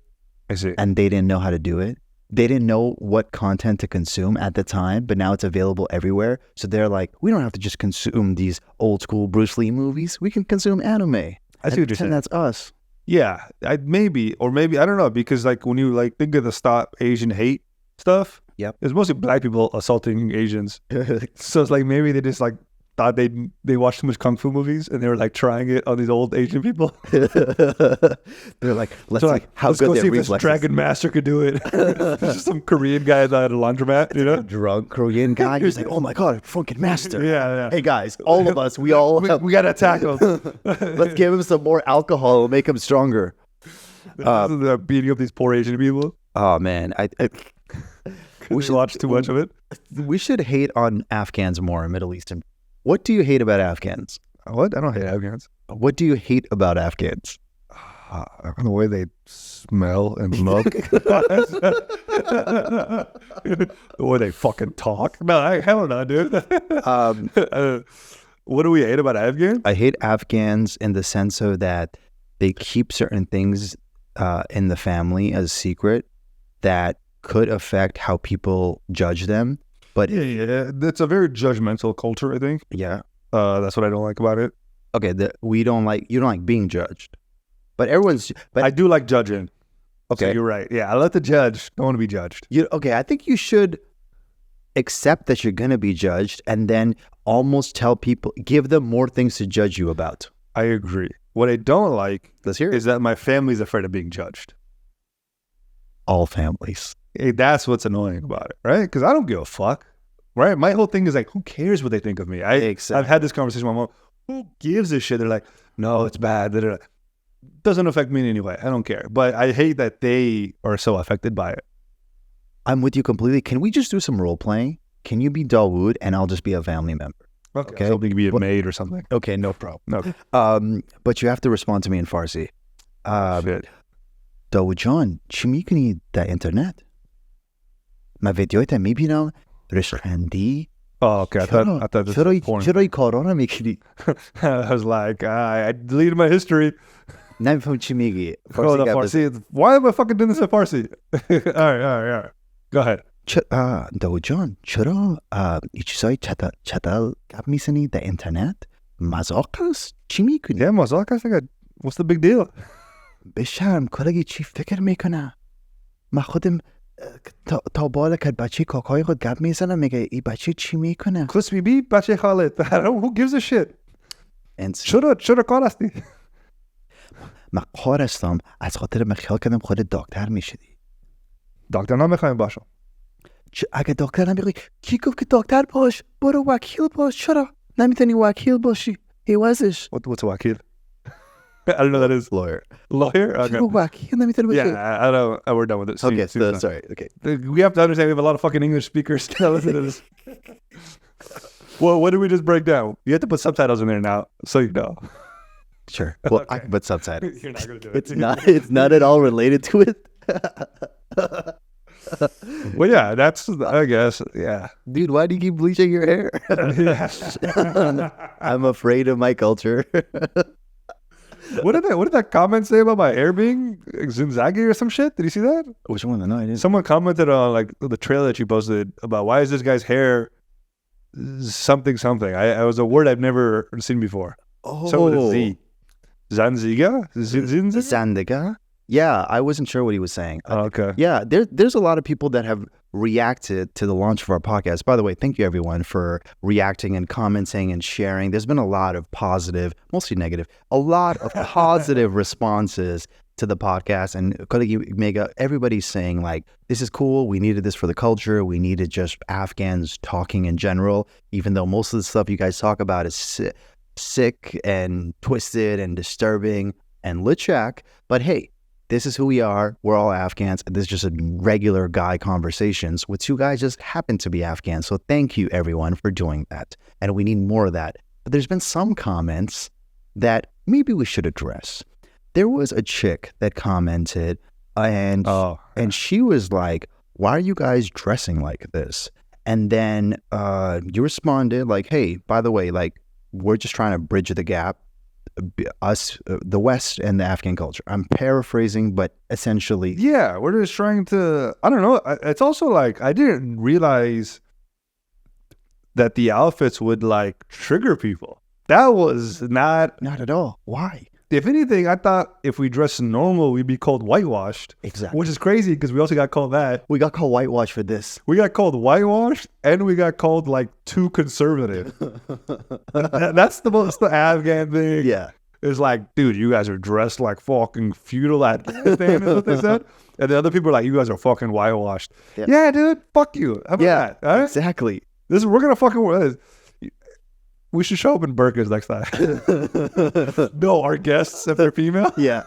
I see. and they didn't know how to do it. They didn't know what content to consume at the time, but now it's available everywhere. So they're like, we don't have to just consume these old school Bruce Lee movies. We can consume anime. I see what you're saying. That's us. Yeah, maybe I don't know, because like when you like think of the Stop Asian Hate stuff, Yep. it's mostly black people assaulting Asians. So it's like maybe they just like thought they watched too much kung fu movies and they were like trying it on these old Asian people. They're like, let's So see like, how let's good go their see if this reflexes. Dragon Master could do it. There's just some Korean guy at a laundromat, you know? Drunk Korean guy. He's like, oh my God, fucking master. Yeah. Hey guys, all of us, we all have, We gotta attack him. let's give him some more alcohol and make him stronger. They're beating up these poor Asian people. Oh man, We should watch too much of it. we should hate on Afghans more, Middle Eastern. What do you hate about Afghans? What? I don't hate Afghans. What do you hate about Afghans? The way they smell and look. The way they fucking talk. No, hell no, dude. What do we hate about Afghans? I hate Afghans in the sense of that they keep certain things in the family as secret that could affect how people judge them. But Yeah. It's a very judgmental culture, I think. yeah, That's what I don't like about it. okay. You don't like being judged, but everyone's. But I do like judging. okay, So you're right. Yeah, I let the judge. Don't want to be judged. okay. I think you should accept that you're gonna be judged, and then almost tell people, give them more things to judge you about. I agree. What I don't like Let's hear it. is that my family's afraid of being judged. All families. Hey, that's what's annoying about it, right? Because I don't give a fuck, right? My whole thing is like, who cares what they think of me? Exactly. I've had this conversation with my mom. Who gives a shit? They're like, no, it's bad. Doesn't affect me in any way. I don't care. But I hate that they are so affected by it. I'm with you completely. Can we just do some role playing? Can you be Dauood and I'll just be a family member? Okay. Something to be a maid or something. Okay, no problem. No. But you have to respond to me in Farsi. Shit. Dauood جان چی میکنی در اینترنت؟ من ویدیوهایت میبینم رشخندی Oh, okay. I thought this was porn. چرا این کارا رو میکنی؟ I was like, I deleted my history. نمیفهم چی میگی. Oh, the Farsi. Why am I fucking doing this in Farsi? All right. Go ahead. داود جان چرا این چیزای چتل گپ میزنی در اینترنت؟ مذاق است؟ چی میکنی؟ Yeah, Mazak, I think what's the big deal? به شرم کارگی چی فکر میکنه؟ من خودم تا بالا که بچه کاکای خود گپ میزنم میگه این بچه چی میکنه؟ Crispy beef, bache Khalid. Who gives a shit? چرا کار هستی؟ من کار هستم از خاطر من خیال کردم خود دکتر میشدی. دکتر نمیخوایم باشم. اگه دکتر نمیگی کی گفت که دکتر باش برو وکیل باش چرا نمیتونی وکیل باشی عوضش What's wakil? I don't know what that is. lawyer Lawyer? Okay. چرا وکیل نمیتونی باشی Yeah, I don't. We're done with it. okay See you so, sorry okay We have to understand we have a lot of fucking English speakers that listen to this. Well, what did we just break down? You have to put subtitles in there now, so you know. sure well Okay. I can put subtitles You're not gonna do it. it's not at all related to it Well, yeah, that's, I guess, yeah. dude why do you keep bleaching your hair I'm afraid of my culture What did that comment say about my hair being Zinzagi or some shit? Did you see that? which one no I didn't Someone commented on like the trailer that you posted about why is this guy's hair something. I was a word I've never seen before. So with a Z. Zanziga? Zinziga? Zandiga? Yeah, I wasn't sure what he was saying. Okay. Yeah, there's a lot of people that have reacted to the launch of our podcast. By the way, thank you everyone for reacting and commenting and sharing. There's been a lot of positive, mostly negative, a lot of positive responses to the podcast. And Mega, everybody's saying like, this is cool. We needed this for the culture. We needed just Afghans talking in general, even though most of the stuff you guys talk about is sick and twisted and disturbing and litchak. But hey, this is who we are. We're all Afghans. This is just a regular guy conversations with two guys just happen to be Afghans. So thank you everyone for doing that. And we need more of that. But there's been some comments that maybe we should address. There was a chick that commented and she was like, why are you guys dressing like this? And then you responded like, hey, by the way, like, we're just trying to bridge the gap, us, the West and the Afghan culture. I'm paraphrasing, but essentially. Yeah, we're just trying to, I don't know. It's also like, I didn't realize that the outfits would like trigger people. That was not at all. Why? If anything, I thought if we dress normal, we'd be called whitewashed. Exactly. Which is crazy because we also got called that. We got called whitewash for this. We got called whitewashed and we got called like too conservative. That's the Afghan thing. Yeah. It's like, dude, you guys are dressed like fucking feudal Afghanistan is what they said. And the other people are like, you guys are fucking whitewashed. Yeah, dude, fuck you. How about that? All right? Exactly. We're going to fucking... We should show up in burqas next time. No, our guests, if they're female. Yeah.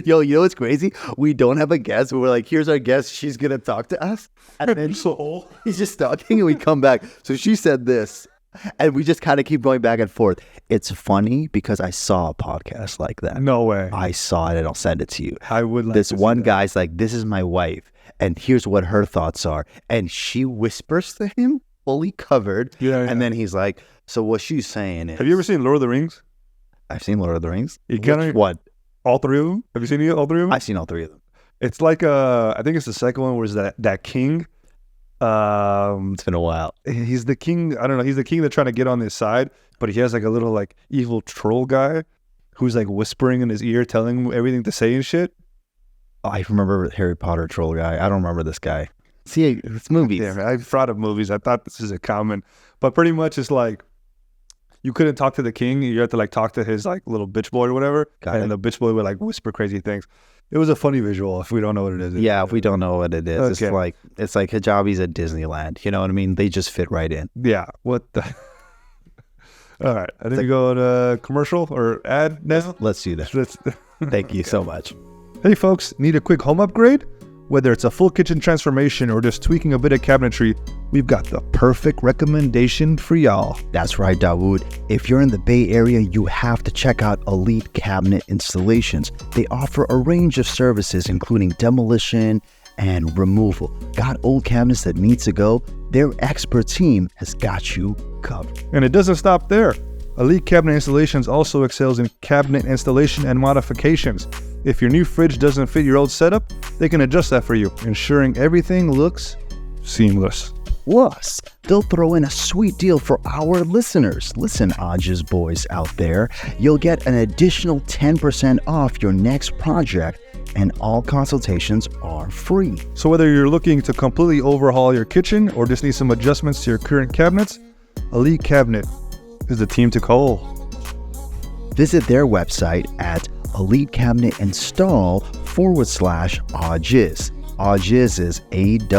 Yo, you know what's crazy? We don't have a guest. We're like, here's our guest. She's going to talk to us. And then he's just talking and we come back. So she said this. And we just kind of keep going back and forth. It's funny because I saw a podcast like that. No way. I saw it and I'll send it to you. I would like this to one guy's like, this is my wife. And here's what her thoughts are. And she whispers to him. Fully covered. Yeah. And then he's like, so what she's saying is... Have you ever seen Lord of the Rings? I've seen Lord of the Rings. Which one? All three of them? Have you seen all three of them? I've seen all three of them. It's like, I think it's the second one where it's that king. It's been a while. He's the king. I don't know. He's the king that's trying to get on his side, but he has like a little like evil troll guy who's like whispering in his ear, telling him everything to say and shit. I remember Harry Potter troll guy. I don't remember this guy. See, it's movies. Yeah, I've thought of movies. I thought this is a common, but pretty much it's like you couldn't talk to the king. You had to like talk to his like little bitch boy or whatever. And the bitch boy would like whisper crazy things. It was a funny visual if we don't know what it is. Yeah, if we don't know what it is. Okay. It's like hijabis at Disneyland. You know what I mean? They just fit right in. Yeah. What the... All right. I think we go to commercial or ad now. Let's do that. Thank you so much. Hey folks, need a quick home upgrade? Whether it's a full kitchen transformation or just tweaking a bit of cabinetry, we've got the perfect recommendation for y'all. That's right, Dauood. If you're in the Bay Area, you have to check out Elite Cabinet Installations. They offer a range of services, including demolition and removal. Got old cabinets that need to go? Their expert team has got you covered. And it doesn't stop there. Elite Cabinet Installations also excels in cabinet installation and modifications. If your new fridge doesn't fit your old setup, they can adjust that for you, ensuring everything looks seamless. Plus, they'll throw in a sweet deal for our listeners. Listen, AwJiz Boys out there, you'll get an additional 10% off your next project, and all consultations are free. So whether you're looking to completely overhaul your kitchen or just need some adjustments to your current cabinets, Elite Cabinet is the team to call. Visit their website at EliteCabinetInstall.com/AwJiz. AwJiz is AwJiz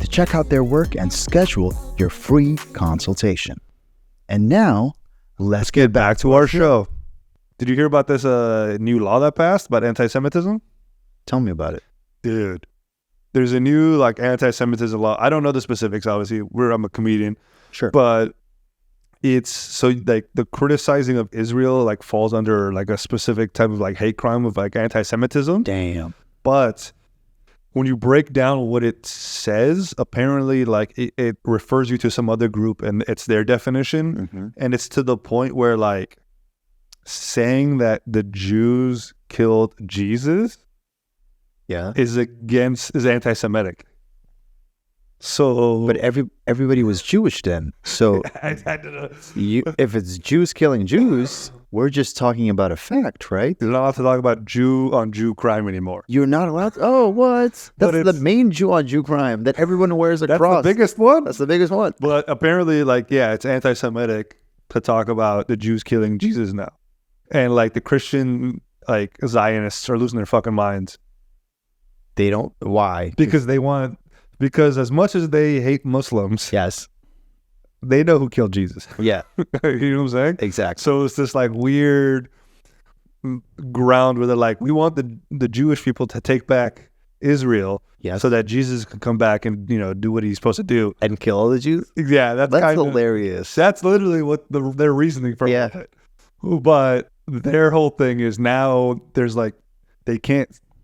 to check out their work and schedule your free consultation. And now, let's get back to our show. Did you hear about this new law that passed about anti-Semitism? Tell me about it. Dude, there's a new like anti-Semitism law. I don't know the specifics, obviously. I'm a comedian. Sure. But it's so like the criticizing of Israel like falls under like a specific type of like hate crime of like anti-Semitism. Damn. But when you break down what it says, apparently like it refers you to some other group and it's their definition. Mm-hmm. And it's to the point where like saying that the Jews killed Jesus is anti-Semitic. So, but everybody was Jewish then. So, I don't know. If it's Jews killing Jews, we're just talking about a fact, right? You're not allowed to talk about Jew on Jew crime anymore. You're not allowed to? Oh, what? That's the main Jew on Jew crime that everyone wears a cross. That's the biggest one? That's the biggest one. But apparently, like, yeah, it's anti-Semitic to talk about the Jews killing Jesus now. And, like, the Christian, like, Zionists are losing their fucking minds. They don't? Why? Because as much as they hate Muslims, yes, they know who killed Jesus. Yeah. You know what I'm saying? Exactly. So it's this like weird ground where they're like, we want the Jewish people to take back Israel so that Jesus can come back and, you know, do what he's supposed to do. And kill all the Jews? Yeah, that's hilarious. That's literally what their reasoning for it. But their whole thing is now there's like,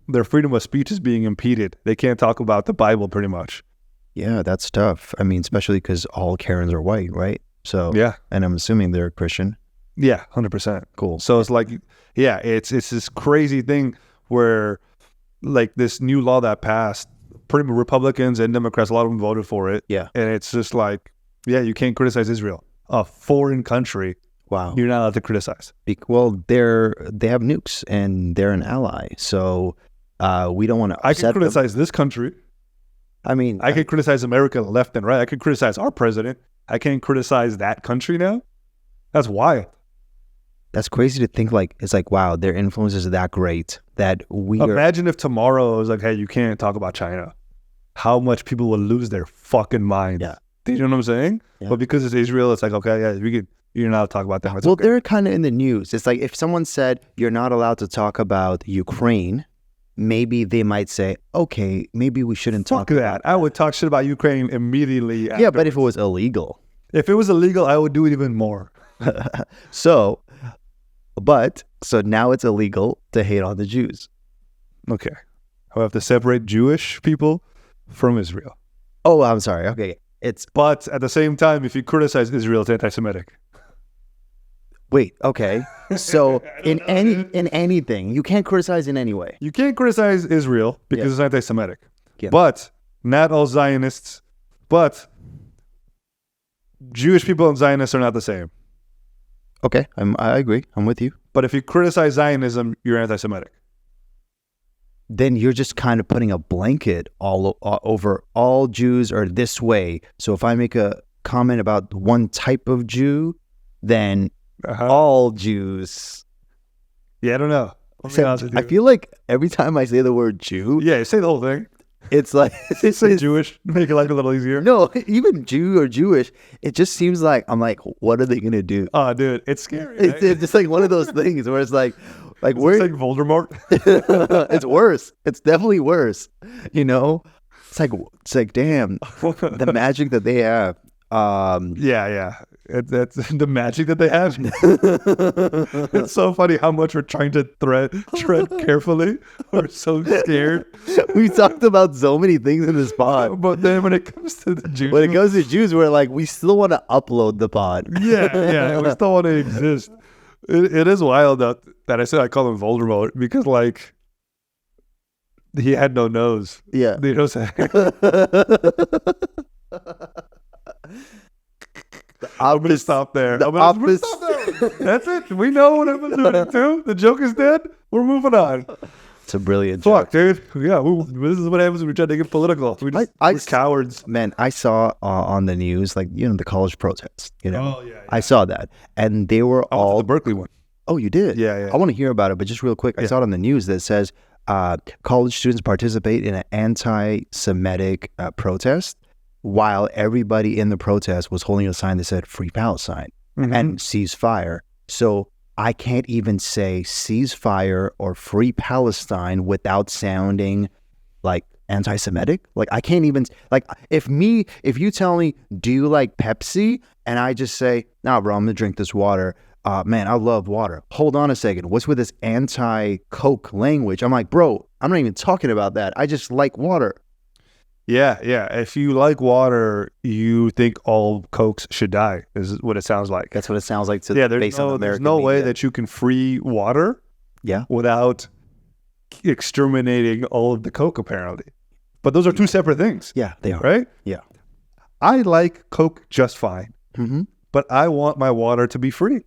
their freedom of speech is being impeded. They can't talk about the Bible pretty much. Yeah, that's tough. I mean, especially because all Karens are white, right? So, yeah. And I'm assuming they're Christian. Yeah, 100%. Cool. So it's like, yeah, it's this crazy thing where like this new law that passed, pretty much Republicans and Democrats, a lot of them voted for it. Yeah. And it's just like, yeah, you can't criticize Israel. A foreign country. Wow. You're not allowed to criticize. Well, they have nukes and they're an ally. So we don't want to upset I can criticize this country. I mean, I can criticize America left and right. I can criticize our president. I can't criticize that country now. That's wild. That's crazy to think like, it's like, wow, their influence is that great that Imagine if tomorrow it was like, hey, you can't talk about China. How much people would lose their fucking minds. Yeah. Do you know what I'm saying? Yeah. But because it's Israel, it's like, okay, yeah, you're not allowed to talk about that. Well, they're kind of in the news. It's like if someone said you're not allowed to talk about Ukraine, maybe they might say, okay, maybe we shouldn't talk about that. I would talk shit about Ukraine immediately afterwards. Yeah, but if it was illegal. If it was illegal, I would do it even more. So now it's illegal to hate on the Jews. Okay. I have to separate Jewish people from Israel. Oh, I'm sorry. Okay. But at the same time, if you criticize Israel, it's anti-Semitic. Wait, okay. So in anything, you can't criticize in any way. You can't criticize Israel because it's anti-Semitic. Yeah. But not all Zionists, but Jewish people and Zionists are not the same. Okay, I agree. I'm with you. But if you criticize Zionism, you're anti-Semitic. Then you're just kind of putting a blanket all over all Jews are this way. So if I make a comment about one type of Jew, then all Jews. Yeah, I don't know. I feel like every time I say the word Jew, say the whole thing. It's like say Jewish, make your life a little easier. No, even Jew or Jewish, it just seems like I'm like, what are they gonna do? Oh, dude, it's scary. It's just like one of those things where it's like we're like Voldemort. It's worse. It's definitely worse. You know, it's like damn, the magic that they have. That's the magic that they have. It's so funny how much we're trying to tread carefully. We're so scared. We talked about so many things in this pod, but then when it comes to the Jews, we're like, we still want to upload the pod. Yeah, we still want to exist. It is wild that I said I call him Voldemort because like he had no nose. Yeah, you know what I'm going to stop there. That's it. We know what I'm alluding to. The joke is dead. We're moving on. It's a brilliant joke. Dude. Yeah, this is what happens when we try to get political. We're cowards. Man, I saw on the news, like, you know, the college protests, you know. Oh, yeah. I saw that. And they were all... the Berkeley one. Oh, you did? Yeah. I want to hear about it, but just real quick, I saw it on the news that says college students participate in an anti-Semitic protest, while everybody in the protest was holding a sign that said "Free Palestine" and "Ceasefire." So I can't even say "ceasefire" or "Free Palestine" without sounding like anti-Semitic. Like I can't even like if you tell me, do you like Pepsi, and I just say, nah bro, I'm gonna drink this water. Man, I love water. Hold on a second, what's with this anti-Coke language? I'm like, bro, I'm not even talking about that. I just like water. Yeah. If you like water, you think all Cokes should die, is what it sounds like. That's what it sounds like to there's no way that you can free water without exterminating all of the Coke, apparently. But those are two separate things. Yeah, they are. Right? Yeah. I like Coke just fine, but I want my water to be free.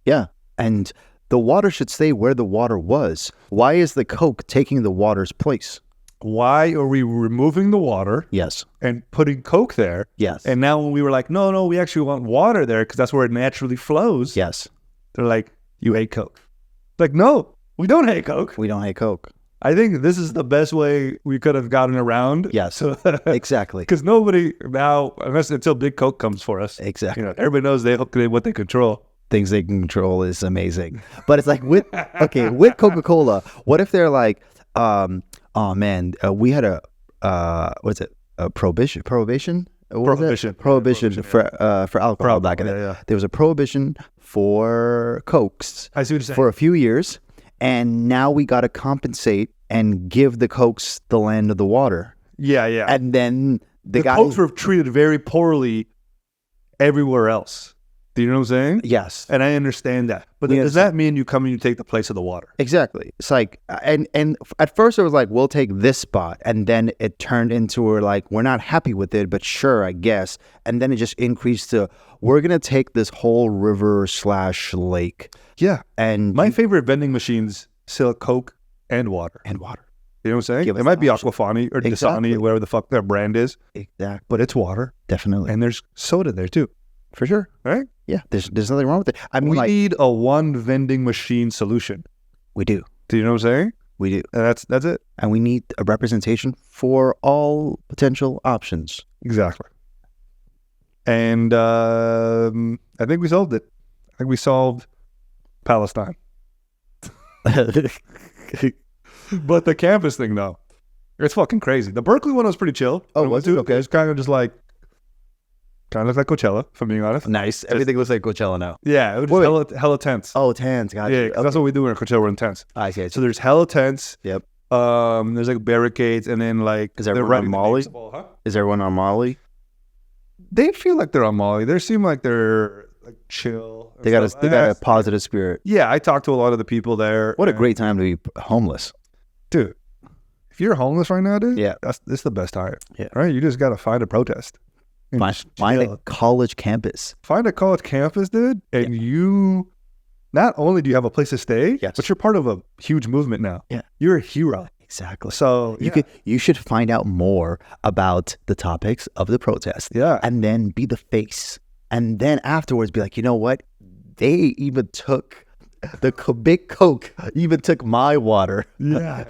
Yeah, and the water should stay where the water was. Why is the Coke taking the water's place? Why are we removing the water? Yes. And putting Coke there? Yes. And now when we were like, no, we actually want water there because that's where it naturally flows. Yes. They're like, you hate Coke. Like, no, we don't hate Coke. We don't hate Coke. I think this is the best way we could have gotten around. Yes, exactly. Because nobody now, until Big Coke comes for us. Exactly. Everybody knows what they control. Things they can control is amazing. But it's like with Coca-Cola, what if they're like, oh man, we had a prohibition for alcohol back in the There was a prohibition for Cokes I see what you're saying. for a few years, and now we got to compensate and give the Cokes the land of the water. Yeah. And then the Cokes were treated very poorly everywhere else. Do you know what I'm saying? Yes. And I understand that. But does that mean you come and you take the place of the water? Exactly. It's like, and at first it was like, we'll take this spot. And then it turned into, we're not happy with it, but sure, I guess. And then it just increased to, we're going to take this whole river/lake. Yeah. And my favorite vending machines sell Coke and water. And water. You know what I'm saying? It might be Aquafani or Dasani, whatever the fuck their brand is. Exactly. But it's water. Definitely. And there's soda there too. For sure. Right? Yeah. There's nothing wrong with it. I mean, we need a one vending machine solution. We do. Do you know what I'm saying? We do. And that's it. And we need a representation for all potential options. Exactly. And I think we solved it. I think we solved Palestine. But the campus thing, though, it's fucking crazy. The Berkeley one was pretty chill. Oh, was it? Okay. It's kind of just like, kind of like Coachella, if I'm being honest. Nice. Everything looks like Coachella now. Yeah, it was just hella tense. Oh, tense. Gotcha. Yeah, that's what we do in Coachella. We're intense. I see. So there's hella tents. Yep. There's like barricades, and then like is everyone on Molly? Is everyone on Molly? They feel like they're on Molly. They seem like they're like chill. They got a positive spirit. Yeah, I talked to a lot of the people there. What a great time to be homeless, dude. If you're homeless right now, dude, yeah, it's the best time. Yeah, right. You just gotta find a protest. Find a college campus. Find a college campus, dude, and you not only do you have a place to stay, but you're part of a huge movement now. Yeah, you're a hero. Exactly. So you should find out more about the topics of the protest. Yeah, and then be the face, and then afterwards be like, you know what? They even took the big Coke. Even took my water. Yeah.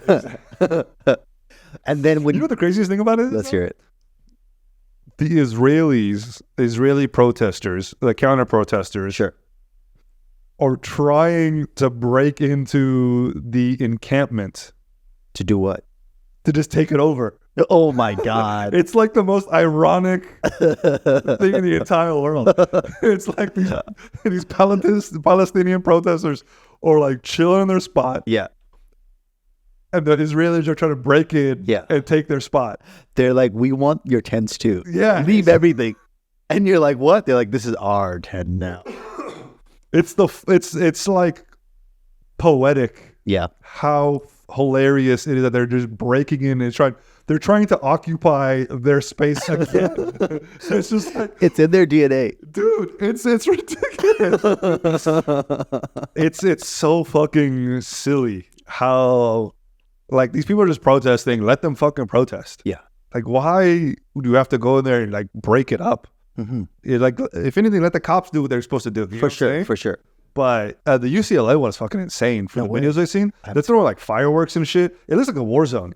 And then when you know what the craziest thing about it? Let's hear it. The Israeli protesters, the counter protesters, sure, are trying to break into the encampment. To do what? To just take it over. Oh my God. It's like the most ironic thing in the entire world. It's like these Palestinian protesters are like chilling in their spot. Yeah. And the Israelis are trying to break in and take their spot. They're like, we want your tents too. Yeah. Leave everything. And you're like, what? They're like, this is our tent now. It's like poetic. Yeah. How hilarious it is that they're just breaking in and they're trying to occupy their space again. It's just like, it's in their DNA. Dude, it's ridiculous. It's so fucking silly how like these people are just protesting. Let them fucking protest. Yeah. Like, why do you have to go in there and like break it up? Mm-hmm. Like, if anything, let the cops do what they're supposed to do. For sure. But the UCLA one is fucking insane. For the videos I've seen, they're throwing like fireworks and shit. It looks like a war zone.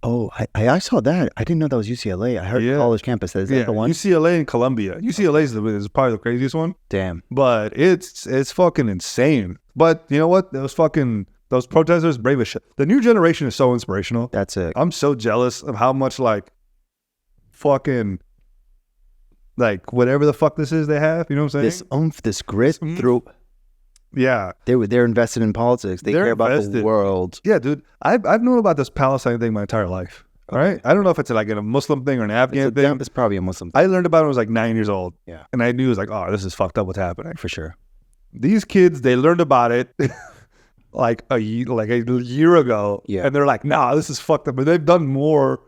Oh, I saw that. I didn't know that was UCLA. I heard college campus. Is that the one? UCLA and Columbia. UCLA is probably the craziest one. Damn. But it's fucking insane. But you know what? Those protesters, brave as shit. The new generation is so inspirational. That's it. I'm so jealous of how much like fucking like whatever the fuck this is they have. You know what I'm saying? This oomph, this grit through. Yeah, they're invested in politics. They're care about the world. Yeah, dude. I've known about this Palestine thing my entire life. All right, I don't know if it's like a Muslim thing or an Afghan thing. It's probably a Muslim thing. I learned about it when I was like 9 years old. Yeah, and I knew it was like, oh, this is fucked up. What's happening? For sure. These kids, they learned about it like a year ago. Yeah, and they're like, nah, this is fucked up. But they've done more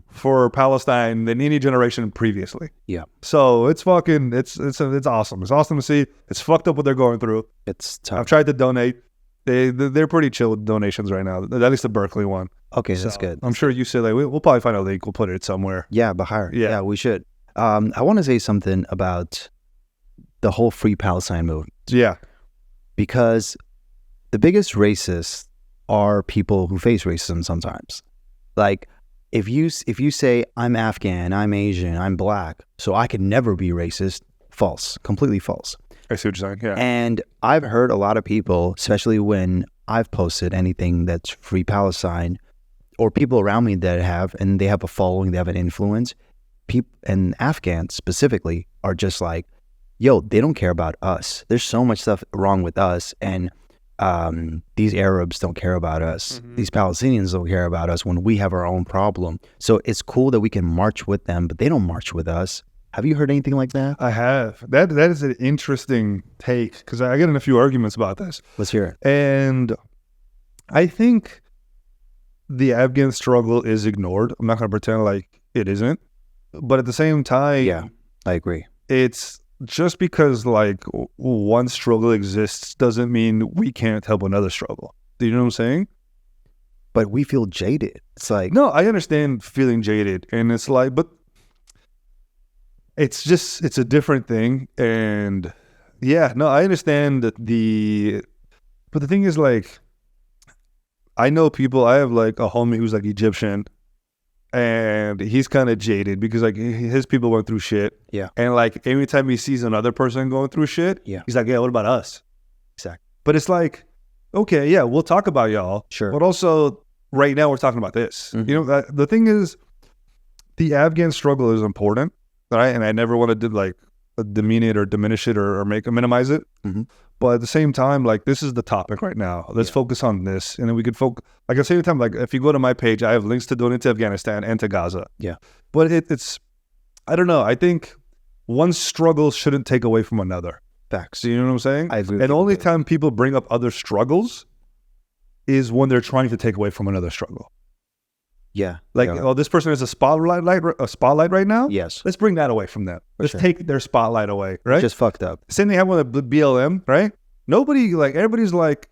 for Palestine than any generation previously. Yeah. So it's fucking, it's awesome. It's awesome to see. It's fucked up what they're going through. It's tough. I've tried to donate. They're pretty chill with donations right now. At least the Berkeley one. Okay, so that's good. I'm sure UCLA, we'll probably find a link. We'll put it somewhere. Yeah, Bahar. Yeah, we should. I want to say something about the whole Free Palestine movement. Yeah. Because the biggest racists are people who face racism sometimes. Like, if you say, I'm Afghan, I'm Asian, I'm black, so I can never be racist, false, completely false. I see what you're saying, yeah. And I've heard a lot of people, especially when I've posted anything that's Free Palestine, or people around me that have, and they have a following, they have an influence, and Afghans specifically are just like, yo, they don't care about us. There's so much stuff wrong with us, and these Arabs don't care about us. These Palestinians don't care about us when we have our own problem. So it's cool that we can march with them, but they don't march with us. Have you heard anything like that? I have. That is an interesting take, because I get in a few arguments about this. Let's hear it. And I think the Afghan struggle is ignored. I'm not going to pretend like it isn't. But at the same time, yeah, I agree. It's just because like one struggle exists doesn't mean we can't help another struggle. Do you know what I'm saying? But we feel jaded. It's like, no, I understand feeling jaded, and it's like, but it's a different thing. And yeah, no, I understand that but the thing is, like, I know people, I have like a homie who's like Egyptian, and he's kind of jaded because like his people went through shit. Yeah. And like anytime he sees another person going through shit, he's like, yeah, what about us? Exactly. But it's like, okay, yeah, we'll talk about y'all. Sure. But also right now we're talking about this. You know, the thing is, the Afghan struggle is important, right? And I never want to like demean it or diminish it or minimize it. But at the same time, like, this is the topic right now. Let's focus on this. And then we could focus, like, at the same time, like, if you go to my page, I have links to donate to Afghanistan and to Gaza. Yeah. But it's, I don't know. I think one struggle shouldn't take away from another. Facts. You know what I'm saying? I agree. And the only time people bring up other struggles is when they're trying to take away from another struggle. Yeah. Like, oh, this person has a spotlight right now? Yes. Let's bring that away from them. Let's take their spotlight away, right? Just fucked up. Same thing happened with BLM, right? Everybody's like,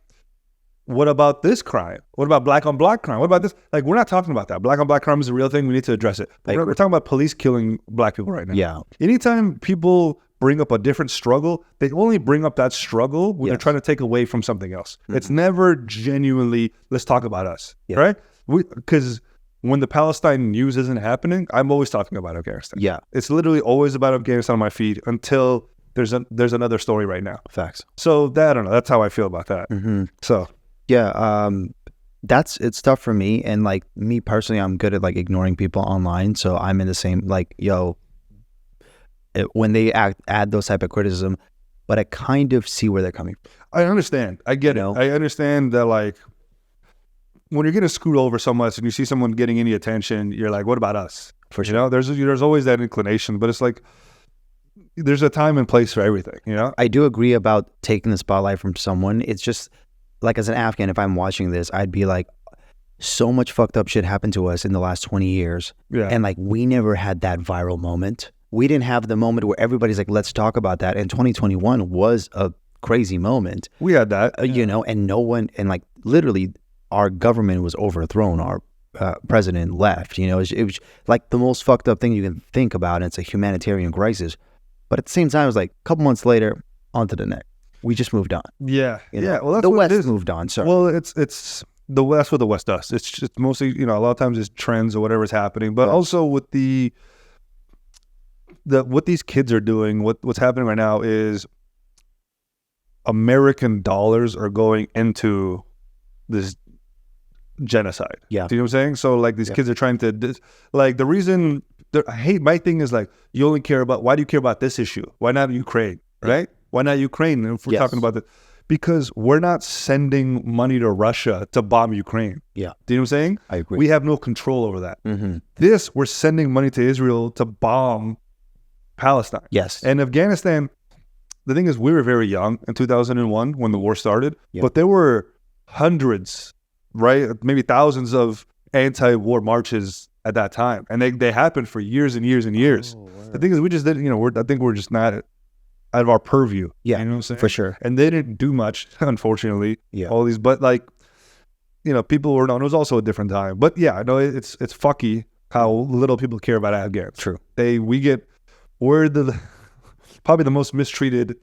what about this crime? What about black on black crime? What about this? Like, we're not talking about that. Black on black crime is a real thing. We need to address it. But we're talking about police killing black people right now. Yeah. Anytime people bring up a different struggle, they only bring up that struggle when they're trying to take away from something else. It's never genuinely, let's talk about us, right? Because when the Palestine news isn't happening, I'm always talking about Afghanistan. Yeah. It's literally always about Afghanistan on my feed until there's another story right now. Facts. So I don't know. That's how I feel about that. So yeah, it's tough for me. And like me personally, I'm good at like ignoring people online. So I'm in the same, like, when they add those type of criticism, but I kind of see where they're coming from. I understand. I get it. I understand that, like, when you're getting screwed over so much and you see someone getting any attention, you're like, what about us? For sure. You know, there's always that inclination, but it's like, there's a time and place for everything, you know? I do agree about taking the spotlight from someone. It's just, like, as an Afghan, if I'm watching this, I'd be like, so much fucked up shit happened to us in the last 20 years. Yeah. And like, we never had that viral moment. We didn't have the moment where everybody's like, let's talk about that. And 2021 was a crazy moment. We had that. You know, and no one, and like, literally, our government was overthrown. Our president left. You know, it was like the most fucked up thing you can think about. And it's a humanitarian crisis. But at the same time, it was like a couple months later, on to the next. We just moved on. Yeah. You know? Yeah. Well, that's the what West it is. moved on. Sorry. Well, it's the West. That's what the West does. It's just mostly, you know, a lot of times it's trends or whatever's happening, but also with what these kids are doing, what's happening right now is American dollars are going into this genocide. Yeah. Do you know what I'm saying? So like these kids are trying to, like the reason, my thing is like, you only care about, why do you care about this issue? Why not Ukraine, right? Why not Ukraine? If we're talking about this, because we're not sending money to Russia to bomb Ukraine. Yeah. Do you know what I'm saying? I agree. We have no control over that. Mm-hmm. This, we're sending money to Israel to bomb Palestine. Yes. And Afghanistan, the thing is, we were very young in 2001 when the war started, but there were hundreds, right? Maybe thousands of anti-war marches at that time. And they happened for years and years and years. Oh, wow. The thing is, we just didn't, you know, I think we're just not out of our purview. Yeah, you know what I'm saying? for sure. And they didn't do much, unfortunately. Yeah. All these, but like, you know, people were known. It was also a different time. But yeah, I know it's fucky how little people care about Afghans. True. We're probably the most mistreated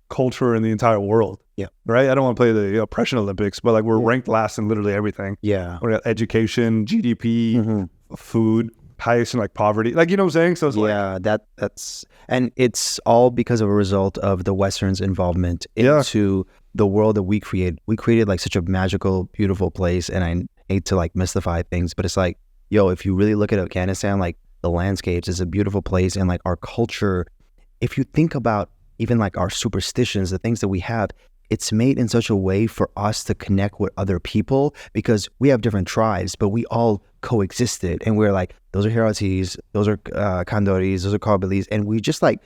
culture in the entire world. Yeah. Right? I don't want to play the oppression Olympics, but like we're ranked last in literally everything. Yeah. We got education, GDP, food, highest in like poverty. Like, you know what I'm saying? So it's that's and it's all because of a result of the Western's involvement into the world that we created. We created like such a magical, beautiful place, and I hate to like mystify things, but it's like, yo, if you really look at Afghanistan, like the landscapes is a beautiful place, and like our culture, if you think about even like our superstitions, the things that we have, it's made in such a way for us to connect with other people, because we have different tribes, but we all coexisted, and we're like, those are Heratis, those are Kandoris, those are Kabilis, and we just like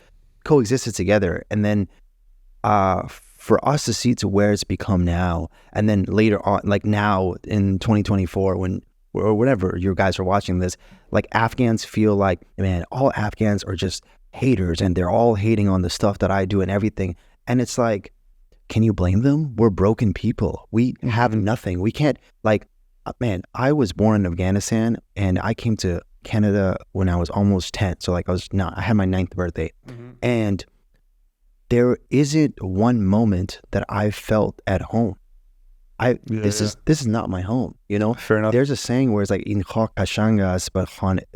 coexisted together. And then for us to see to where it's become now, and then later on, like now in 2024, when or whenever you guys are watching this, like Afghans feel like, man, all Afghans are just haters, and they're all hating on the stuff that I do and everything. And it's like, can you blame them? We're broken people. We have nothing. We can't, like, man, I was born in Afghanistan, and I came to Canada when I was almost 10. So like I had my 9th birthday. And there isn't one moment that I felt at home. This is not my home, you know? Fair enough. There's a saying where it's like, in Khakashangas, but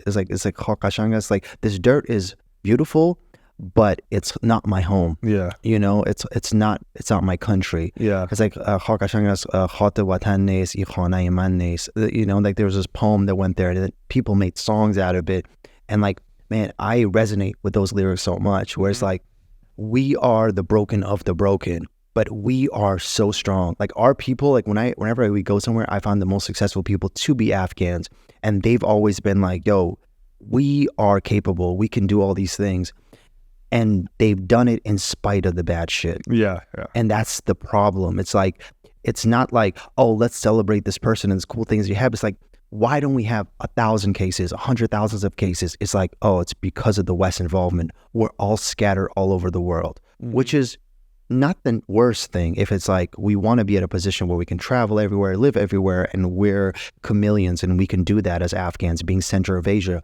it's like Khakashangas, like this dirt is beautiful, but it's not my home. Yeah. You know, it's not my country. Yeah. It's like Khakashangas khate watan nes, I khana man nes. You know, like there was this poem that went there, and people made songs out of it. And like, man, I resonate with those lyrics so much, where it's like, we are the broken of the broken, but we are so strong. Like our people, like whenever we go somewhere, I find the most successful people to be Afghans. And they've always been like, yo, we are capable. We can do all these things. And they've done it in spite of the bad shit. Yeah. And that's the problem. It's like, it's not like, oh, let's celebrate this person and this cool things you have. It's like, why don't we have 1,000 cases, 100,000s of cases? It's like, oh, it's because of the West involvement. We're all scattered all over the world, which is not the worst thing. If it's like, we want to be at a position where we can travel everywhere, live everywhere, and we're chameleons, and we can do that as Afghans, being center of Asia.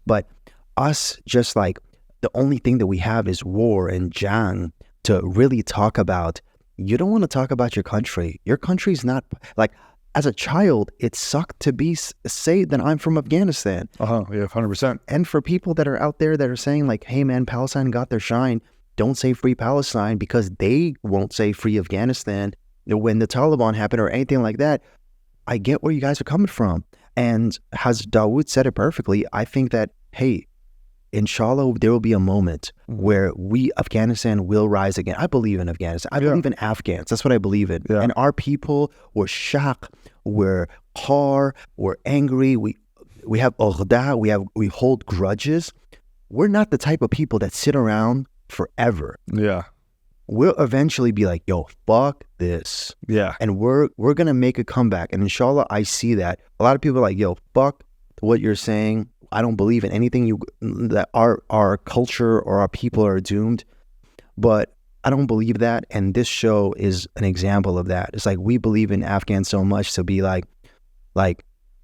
But us, just like, the only thing that we have is war and jang to really talk about. You don't want to talk about your country. Your country's not, like, as a child, it sucked to say that I'm from Afghanistan. Yeah, 100%. And for people that are out there that are saying like, hey man, Palestine got their shine, don't say free Palestine, because they won't say free Afghanistan when the Taliban happened or anything like that. I get where you guys are coming from. And as Dauood said it perfectly, I think that, hey, inshallah, there will be a moment where Afghanistan will rise again. I believe in Afghanistan. I believe in Afghans. That's what I believe in. Yeah. And our people were shocked, we're hard, we're angry, we have ughda, we hold grudges. We're not the type of people that sit around forever. Yeah. We'll eventually be like, yo, fuck this. Yeah. And we're gonna make a comeback. And inshallah, I see that. A lot of people are like, yo, fuck what you're saying. I don't believe in anything that our culture or our people are doomed, but I don't believe that. And this show is an example of that. It's like, we believe in Afghans so much to be like,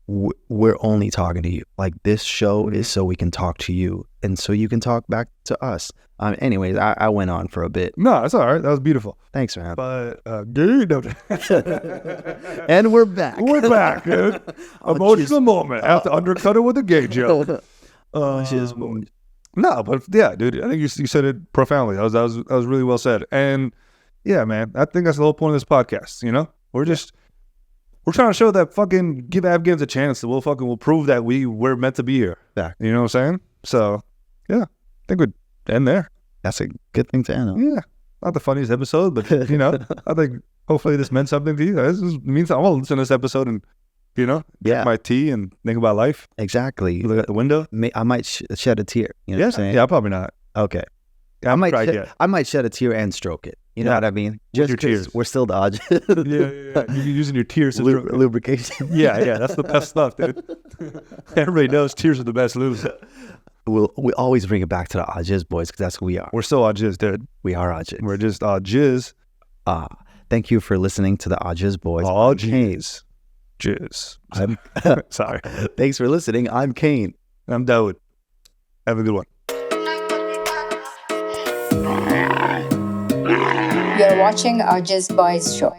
we're only talking to you. Like, this show is so we can talk to you and so you can talk back to us. Anyways, I went on for a bit. No, that's all right. That was beautiful. Thanks, man. But, dude, And we're back. we're back, dude. Emotional moment. I have to undercut it with a gay joke. No, but yeah, dude, I think you said it profoundly. That was really well said. And yeah, man, I think that's the whole point of this podcast. You know, we're trying to show that fucking give Afghans a chance. That we'll prove that we're meant to be here. Back. You know what I'm saying? So yeah, I think we'd end there. That's a good thing to end on. Yeah, not the funniest episode, but you know, I think hopefully this meant something to you. This means I'm gonna listen to this episode and drink my tea and think about life. Exactly. Look at the window. I might shed a tear. You know what I'm saying? Yeah, probably not. Okay. I might shed a tear and stroke it. You know what I mean? Just your tears. We're still the AwJiz. Yeah. You're using your tears to stroke it. Lubrication. Yeah, that's the best stuff, dude. Everybody knows tears are the best lube. We always bring it back to the AwJiz Boys because that's who we are. We're still AwJiz, dude. We are AwJiz. We're just AwJiz. Thank you for listening to the AwJiz Boys. AwJiz. Jizz. Sorry. Thanks for listening. I'm Kane. I'm Dauood. Have a good one. You're watching AwJiz Boys Show.